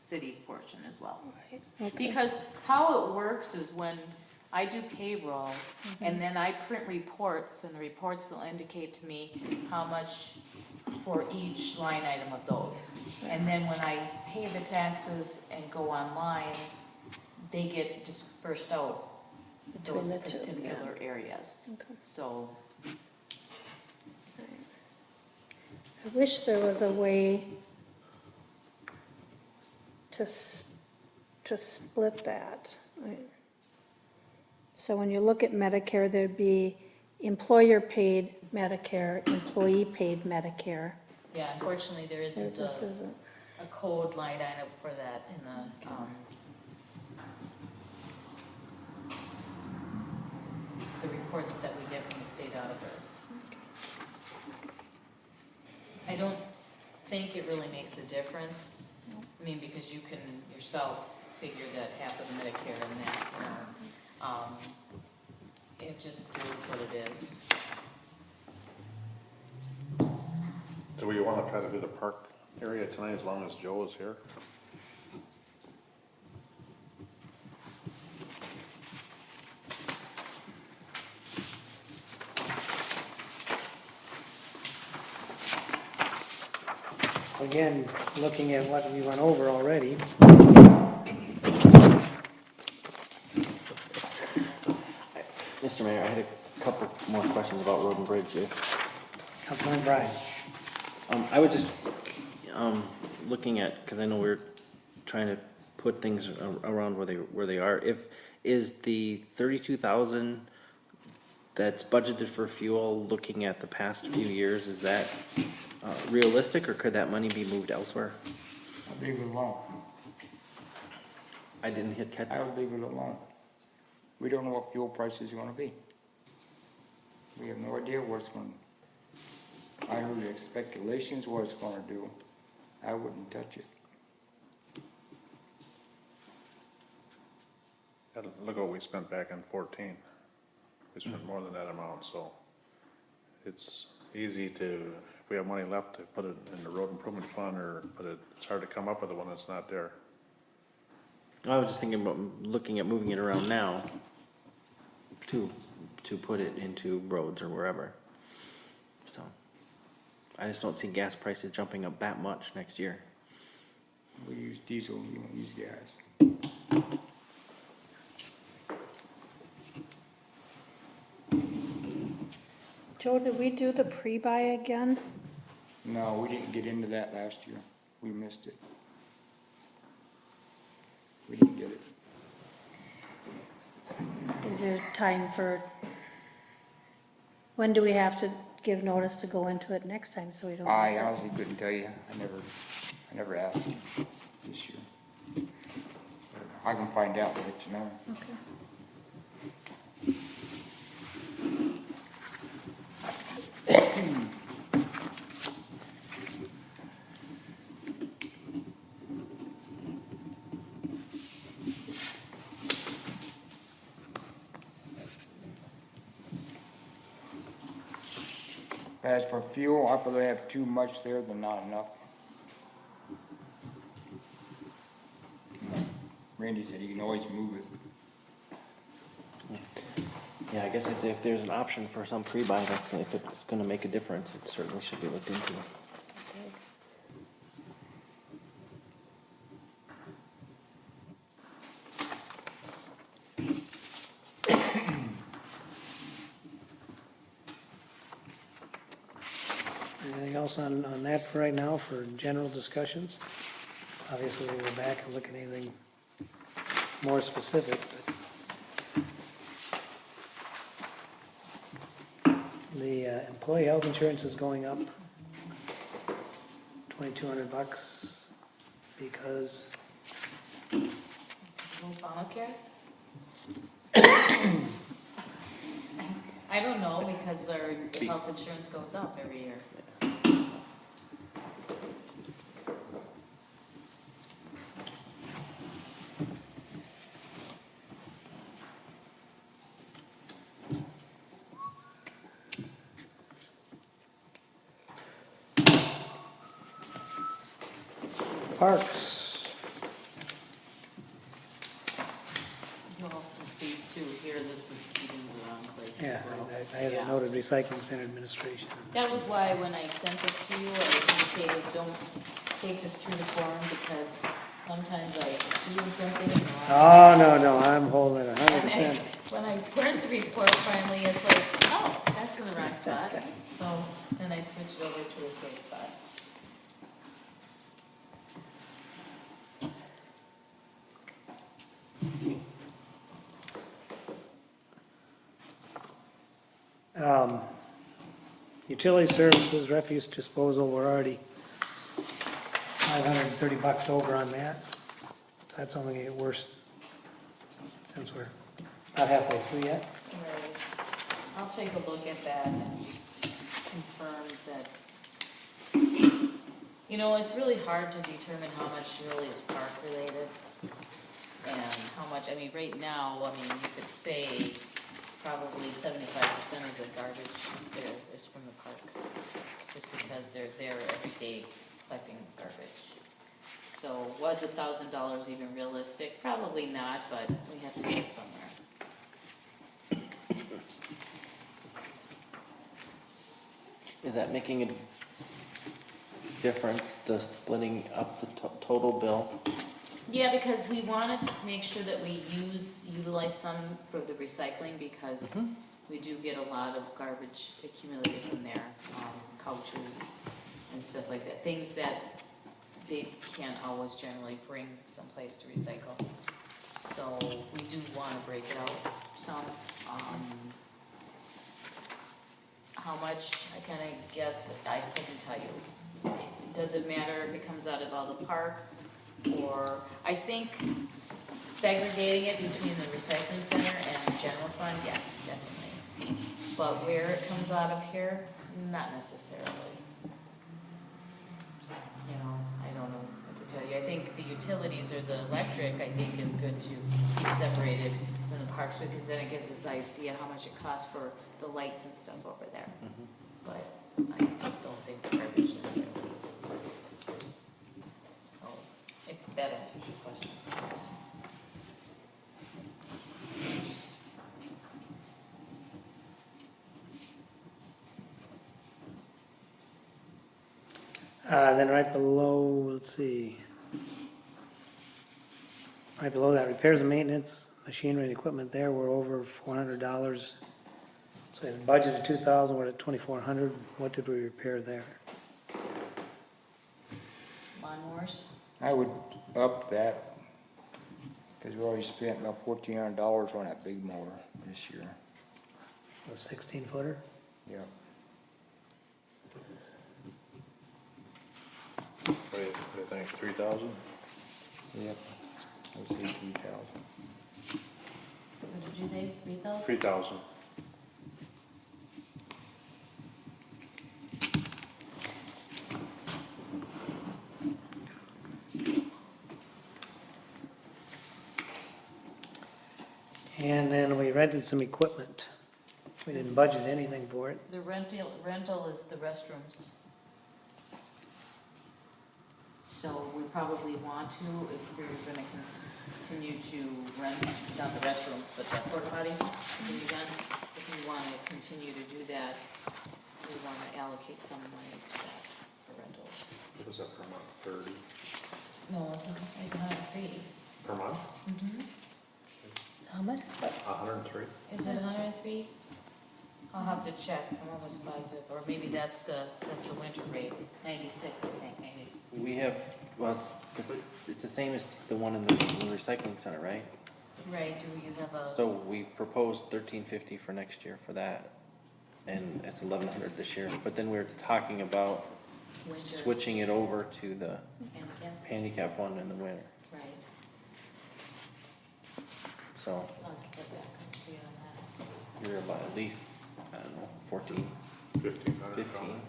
city's portion as well. Okay. Because how it works is when I do payroll, and then I print reports, and the reports will indicate to me how much for each line item of those. And then when I pay the taxes and go online, they get dispersed out, Between those the two, particular areas. Okay. So, I wish there was a way to split that. So when you look at Medicare, there'd be employer-paid Medicare, employee-paid Medicare. yeah, unfortunately, there There isn't just a isn't. code line item for that in the reports that we get from the state auditor. I don't think it really makes a difference. I mean, because you can yourself figure that half of the Medicare and that, you know. It just is what it is. Do we wanna try to do the park area tonight as long as Joe is here? Again, looking at what we went over already, Mr. Mayor, I had a couple more questions about road and bridge. Councilman Bryan. I was just, looking at, because I know we're trying to put things around where they are. Is the 32,000 that's budgeted for fuel, looking at the past few years, is that realistic, or could that money be moved elsewhere? I'll leave it alone. I didn't hit catch. I'll leave it alone. We don't know what fuel prices are gonna be. We have no idea what it's gonna, I heard the speculations what it's gonna do. I wouldn't touch it. And look what we spent back in 14. We spent more than that amount, so it's easy to, if we have money left, to put it in the road improvement fund, it's hard to come up with it when it's not there. I was just thinking about looking at moving it around now to put it into roads or wherever. So, I just don't see gas prices jumping up that much next year. We use diesel, we don't use gas. Joe, did we do the pre-buy again? No, we didn't get into that last year. We missed it. We didn't get it. Is there time for, when do we have to give notice to go into it next time, so we don't I miss it. honestly couldn't tell you. I never asked this year. I can find out and let you know. Okay. As for fuel, I probably have too much there than not enough. Randy said you can always move it. Yeah, I guess I'd say if there's an option for some pre-buy, if it's gonna make a difference, it certainly should be looked into. Anything else on that for right now, for general discussions? Obviously, we'll go back and look at anything more specific, but the employee health insurance is going up $2,200 because, Obamacare? I don't know, because our health insurance goes up every year. parks, You'll also see too, here, this was keeping the wrong place. yeah, as well. I had Yeah. it noted recycling center administration. That was why when I sent this to you, I indicated, don't take this true to form, because sometimes I feel something in the wrong. Oh, no, I'm holding it 100%. When I print the report finally, it's like, oh, that's in the wrong spot. So then I switched over to its right spot. Utility services, refuse disposal, we're already $530 over on that. That's only gonna get worse since we're not halfway through yet. Right. I'll take a look at that and just confirm that. You know, it's really hard to determine how much really is park related and how much, I mean, right now, I mean, you could say probably 75% of the garbage is there is from the park. Just because they're there every day collecting garbage. So was $1,000 even realistic? Probably not, but we have to start somewhere. Is that making a difference, the splitting up the total bill? Yeah, because we want to make sure that we utilize some for the recycling, because we do get a lot of garbage accumulated in there, couches and stuff like that, things that they can't always generally bring someplace to recycle. So we do want to break it out some. How much, I kind of guess, I couldn't tell you. Does it matter if it comes out of all the park? Or, I think segregating it between the recycling center and general fund, yes, definitely. But where it comes out of here, not necessarily. You know, I don't know what to tell you. I think the utilities or the electric, I think is good to keep separated from the parks, because then it gives us idea how much it costs for the lights and stuff over there. But I still don't think the garbage necessarily. Oh, if that answers your question. Then right below, let's see. Right below that, repairs and maintenance, machinery and equipment there, we're over $400. So we had a budget of 2,000, we're at 2,400. What did we repair there? Lawnmowers? I would up that, because we already spent about $1,400 on that big mower this year. A 16-footer? Yep. What do you think, 3,000? Yep. I would say 3,000. What did you think, 3,000? 3,000. And then we rented some equipment. We didn't budget anything for it. The rental is the restrooms. So we probably want to, if we're gonna continue to rent, not the restrooms, but the porta potty, in the event, if we wanna continue to do that, we wanna allocate some money to that for rentals. What was that per month, 30? No, it's like 103. Per month? How much? 103? Is it 103? I'll have to check, I'm almost positive, or maybe that's the winter rate, 96, I think, maybe. We have, well, it's the same as the one in the recycling center, right? Right, do you have a? So we proposed $13.50 for next year for that, and it's $1,100 this year. But then we're talking about Winter switching it over to the handicap? handicap one in the winter. Right, So I'll get back to you on you're about at least, I don't know, 14, 1,500. 15.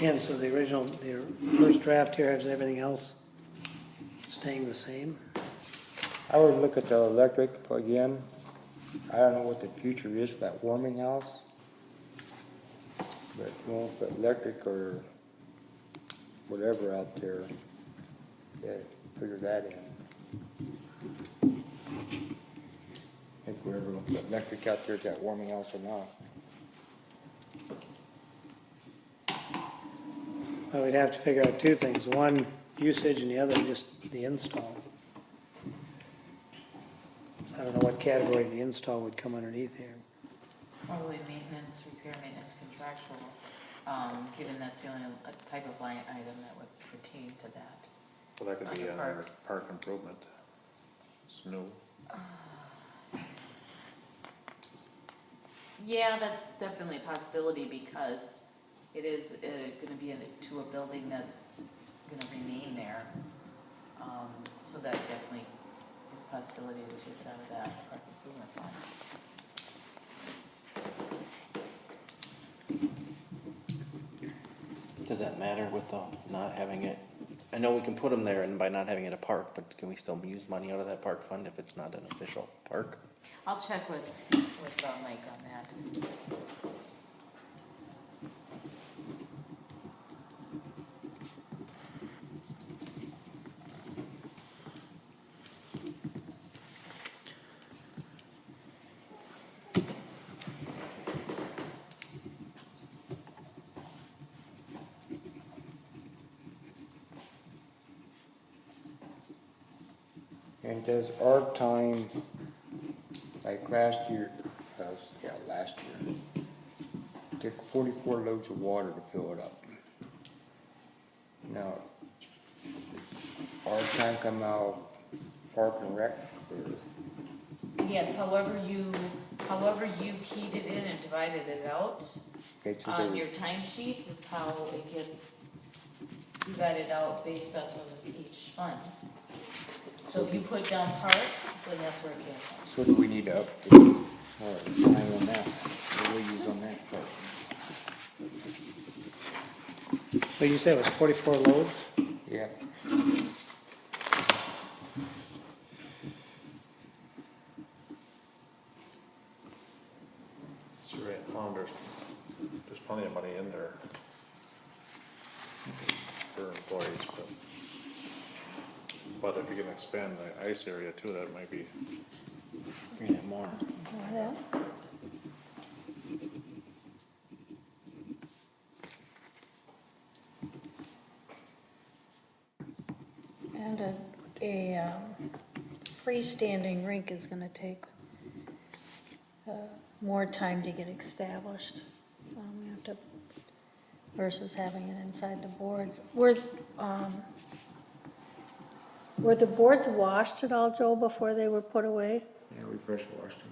And so the original, the first draft here has everything else staying the same. I would look at the electric again. I don't know what the future is for that warming house. But if you want to put electric or whatever out there, yeah, figure that in. If we're ever gonna put electric out there at that warming house or not. Well, we'd have to figure out two things. One, usage, and the other, just the install. So I don't know what category the install would come underneath here. that. Probably maintenance, repair, maintenance, contractual, given that's the only type of line item that would pertain to that. Well, that could be Under under parks. park improvement. Snow. Yeah, that's definitely a possibility because it is gonna be to a building that's gonna remain there. So that definitely is a possibility to take it out of that park improvement fund. Does that matter with the not having it? I know we can put them there and by not having it a park, but can we still use money out of that park fund if it's not an official park? I'll check with Mike on that. And does our time, like last year, last year, took 44 loads of water to fill it up. Now, our time come out park and rec, or, Yes, however you keyed it in and divided it out okay, so on there- your timesheet is how it gets divided out based off of each fund. So if you put down park, then that's where it came from. so do we need to up the, time on that, what we use on that part? But you said it was 44 loads? Yeah, So right now, there's plenty of money in there for employees, but if you can expand the ice area too, that might be, We're gonna have more. Yeah. And a freestanding rink is gonna take more time to get established. to, versus having it inside the boards. Were the boards washed at all, Joe, before they were put away? Yeah, we pressure washed them.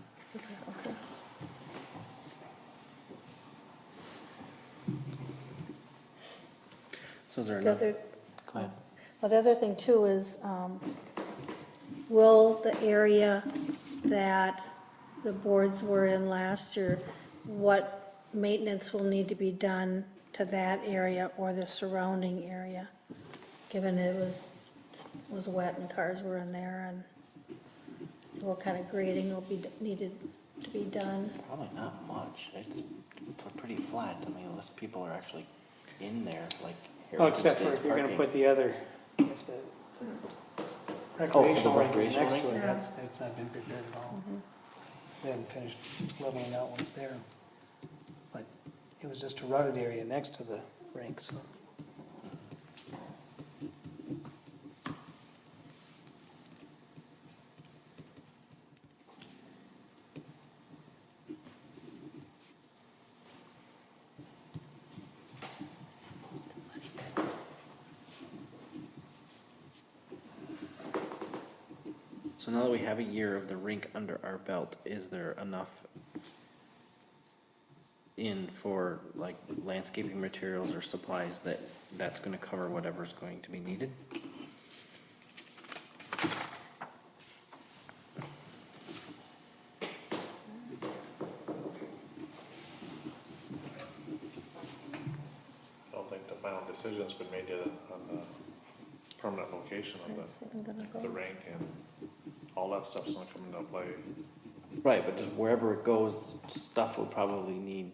Okay. So is there The enough? other, Go ahead. well, the other thing too is, will the area that the boards were in last year, what maintenance will need to be done to that area or the surrounding area? Given it was wet and cars were in there, and what kind of grading will be needed to be done? Probably not much. It's pretty flat. I mean, unless people are actually in there, like. Well, Heritage except for Days if you're gonna parking. put the other, if the recreational rink is recreational next to rink? it, that's not been prepared at all. They haven't finished leveling out what's there. But it was just a rutted area next to the rink, so. So now that we have a year of the rink under our belt, is there enough in for like landscaping materials or supplies that's gonna cover whatever's going to be needed? I don't think the final decision's been made yet on the permanent location of the rink, and all that stuff's gonna come into play. Right, but just wherever it goes, stuff will probably need,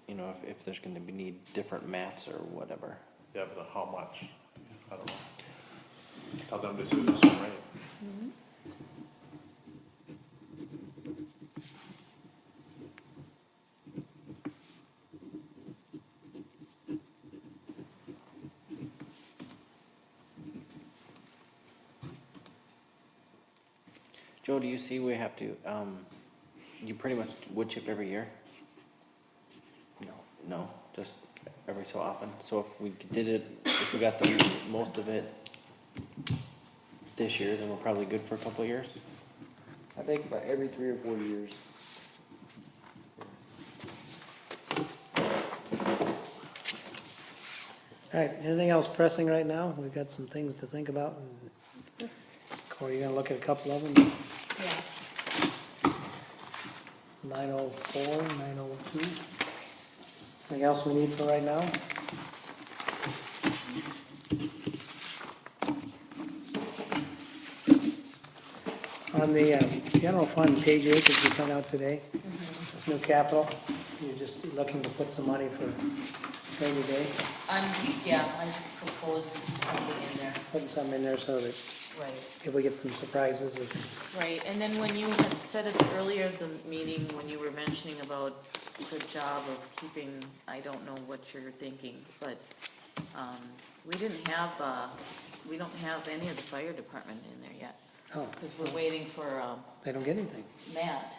you know, if there's gonna be need different mats or whatever. Yeah, but how much? I don't know. Tell them decisions soon, right? Joe, do you see we have to, you pretty much wood chip every year? No. No, just every so often? So if we did it, if we got the most of it this year, then we're probably good for a couple of years? I think about every 3 or 4 years. All right, anything else pressing right now? We've got some things to think about, and Corey, you gonna look at a couple of them? Yeah. 904, 902. Anything else we need for right now? On the general fund, page 8 that you sent out today, this new capital, you're just looking to put some money for rainy day, I just proposed something in there, putting some in there so that right. if we get some surprises, we can. Right, and then when you had said it earlier, the meeting, when you were mentioning about the job of keeping, I don't know what you're thinking, but, we don't have any of the fire department in there yet, Oh, because we're waiting for, they don't get anything. Matt.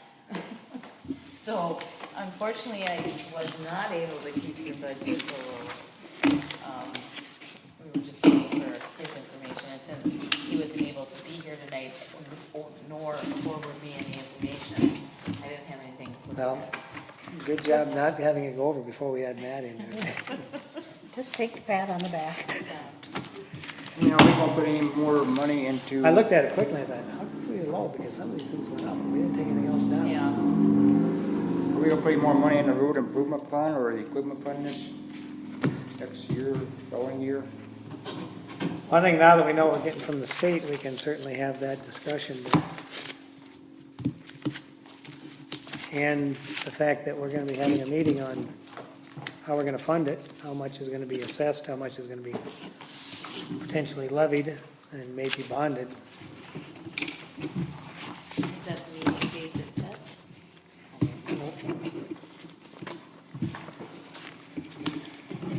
So unfortunately, I was not able to keep your budget for, we were just waiting for his information, and since he wasn't able to be here tonight, nor forward me any information, I didn't have anything to put Well, there. good job not having it go over before we had Matt in there. Just take the pat on the back. You know, we won't put any more money into. I looked at it quickly, I thought, how could we low, because some of these things went up, and we didn't take anything else down. Yeah, Are we gonna put any more money in the road improvement fund or the equipment fund this next year, following year? Well, I think now that we know what we're getting from the state, we can certainly have that discussion. And the fact that we're gonna be having a meeting on how we're gonna fund it, how much is gonna be assessed, how much is gonna be potentially levied and maybe bonded. is that the meeting date that's set?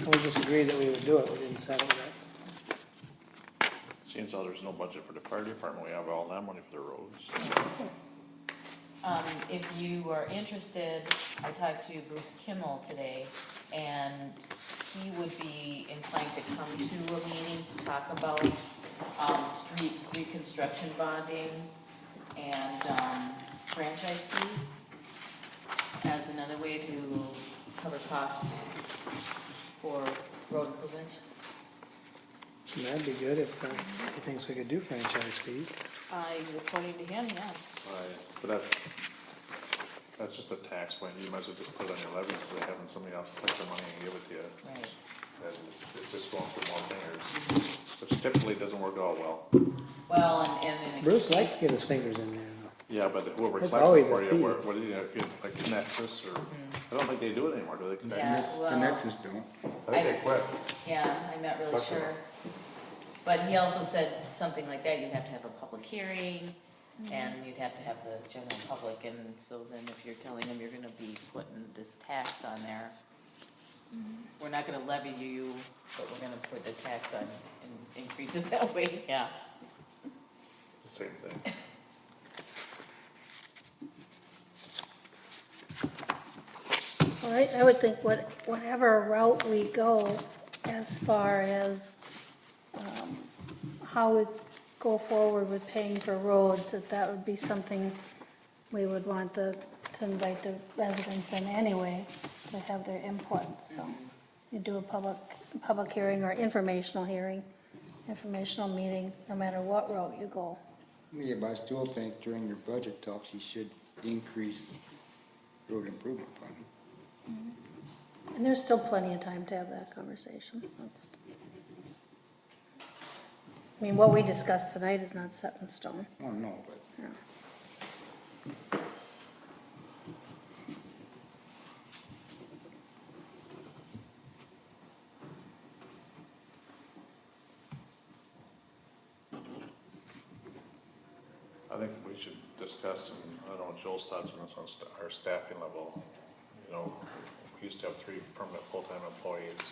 We just agreed that we would do it, we didn't settle that. Seems though there's no budget for the fire department, we have all that money for the roads. If you are interested, I talked to Bruce Kimmel today, and he would be inclined to come to a meeting to talk about, street reconstruction bonding and, franchise fees as another way to cover costs for road improvements. And that'd be good if he thinks we could do franchise fees. According to him, yes. Right, but that's just a tax point, you might as well just put it on your levy instead of having somebody else take the money and give it to you. Right. And it's just going through more fingers, which typically doesn't work out well. Well, and in a Bruce likes case- to get his fingers in there, though. Yeah, but whoever It's collects always it for a you, fee. what do you, like Connexus or, I don't think they do it anymore, do they? Yeah, Connexus? well, Connexus don't. I think they quit. yeah, I'm not really Fuck sure. them. But he also said something like that, you'd have to have a public hearing, and you'd have to have the general public, and so then if you're telling them you're gonna be putting this tax on there, we're not gonna levy you, but we're gonna put the tax on and increase it that way, yeah. It's the same thing. All right, I would think whatever route we go as far as how we go forward with paying for roads, that would be something we would want to invite the residents in anyway, to have their input, so. You do a public hearing or informational hearing, informational meeting, no matter what route you go. Yeah, but I still think during your budget talks, you should increase road improvement fund. And there's still plenty of time to have that conversation. I mean, what we discussed tonight is not set in stone. I don't know, but Yeah. I think we should discuss, and I don't know what Joel's thoughts on this, on our staffing level. You know, we used to have 3 permanent full-time employees,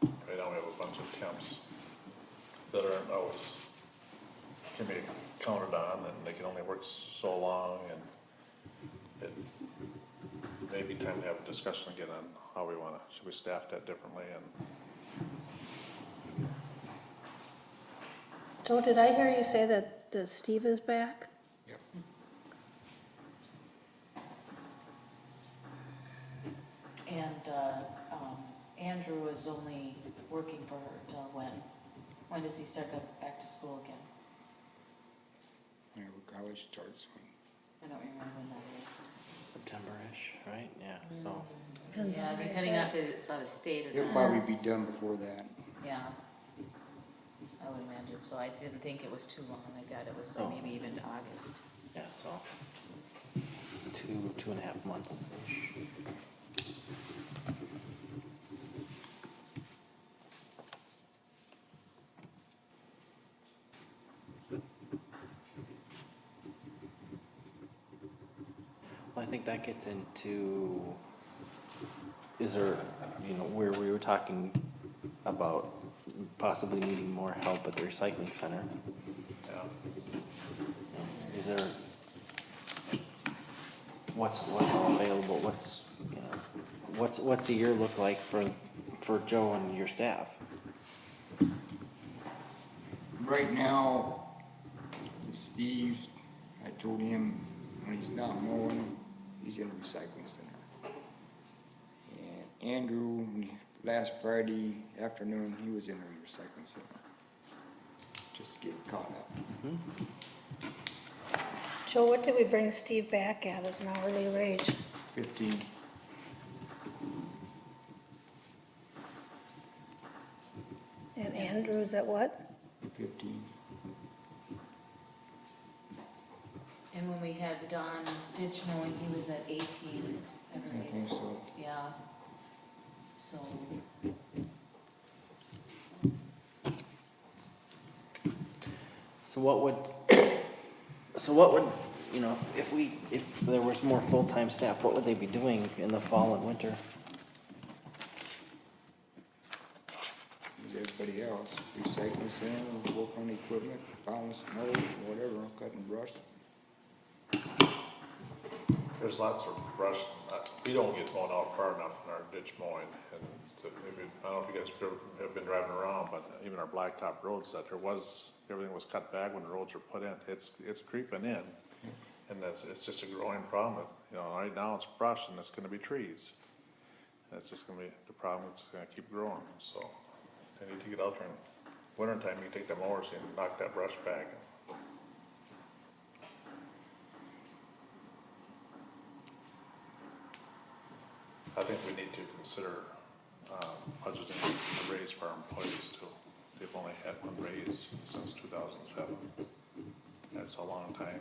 and right now we have a bunch of temps that aren't always, can be counted on, and they can only work so long, and it may be time to have a discussion again on how we wanna, should we staff that differently, and So did I hear you say that Steve is back? yep. And, Andrew is only working for her till when? When does he start back to school again? Whenever college starts. I don't remember when that is. September-ish, right? Yeah, so. Depends on Yeah, where he's depending on at. if it's out of state or It'll not. probably be done before that. Yeah, I would imagine, so I didn't think it was too long, I thought it was Oh. maybe even to August. Yeah, so 2.5 months. Well, I think that gets into, is there, where we were talking about possibly needing more help at the recycling center. yeah. Is there, what's all available, what's a year look like for Joe and your staff? Right now, Steve's, I told him when he's not mowing, he's in the recycling center. And Andrew, last Friday afternoon, he was in the recycling center. Just to get caught up. Joe, what did we bring Steve back at as an hourly wage? 15. And Andrew's at what? 15. And when we had Don ditch mowing, he was at 18, I I believe. think so. Yeah. So, So what would, if there was more full-time staff, what would they be doing in the fall and winter? As everybody else, recycling center, work on equipment, plowing snow, whatever, cutting brush. there's lots of brush, we don't get mown out far enough in our ditch mowing, and I don't know if you guys have been driving around, but even our blacktop roads, that everything was cut back when the roads were put in, it's creeping in, and it's just a growing problem, you know, right now it's brush and it's gonna be trees. And it's just gonna be, the problem is gonna keep growing, so they need to get out there in winter time, you take the mowers and knock that brush back. I think we need to consider, budgeting a raise for our employees too. They've only had one raise since 2007. That's a long time.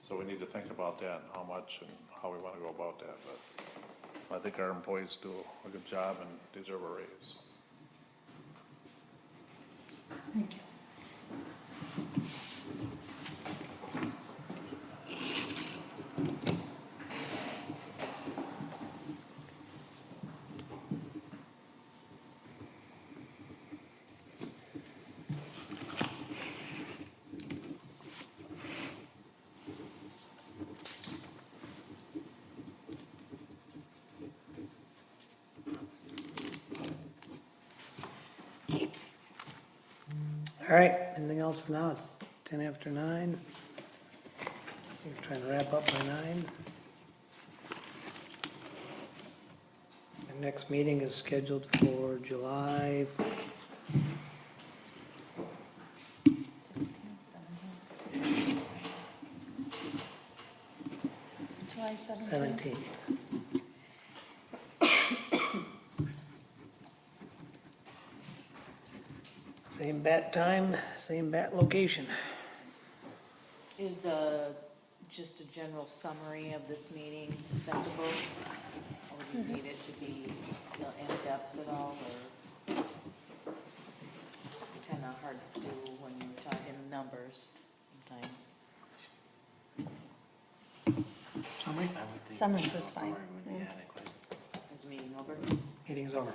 So we need to think about that, and how much and how we wanna go about that, but I think our employees do a good job and deserve a raise. Thank you. All right, anything else for now? It's 10 after 9. We're trying to wrap up by 9. Our next meeting is scheduled for July 16, 17. July 17th. 17th. Same bat time, same bat location. Is, just a general summary of this meeting acceptable? Or do you need it to be in-depth at all, or? It's kinda hard to do when you're talking numbers sometimes. Summary? I would think Summary a was fine. summary would be Yeah. adequate. Is the meeting over? Meeting's over.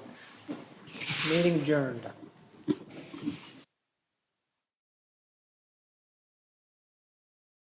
Meeting adjourned.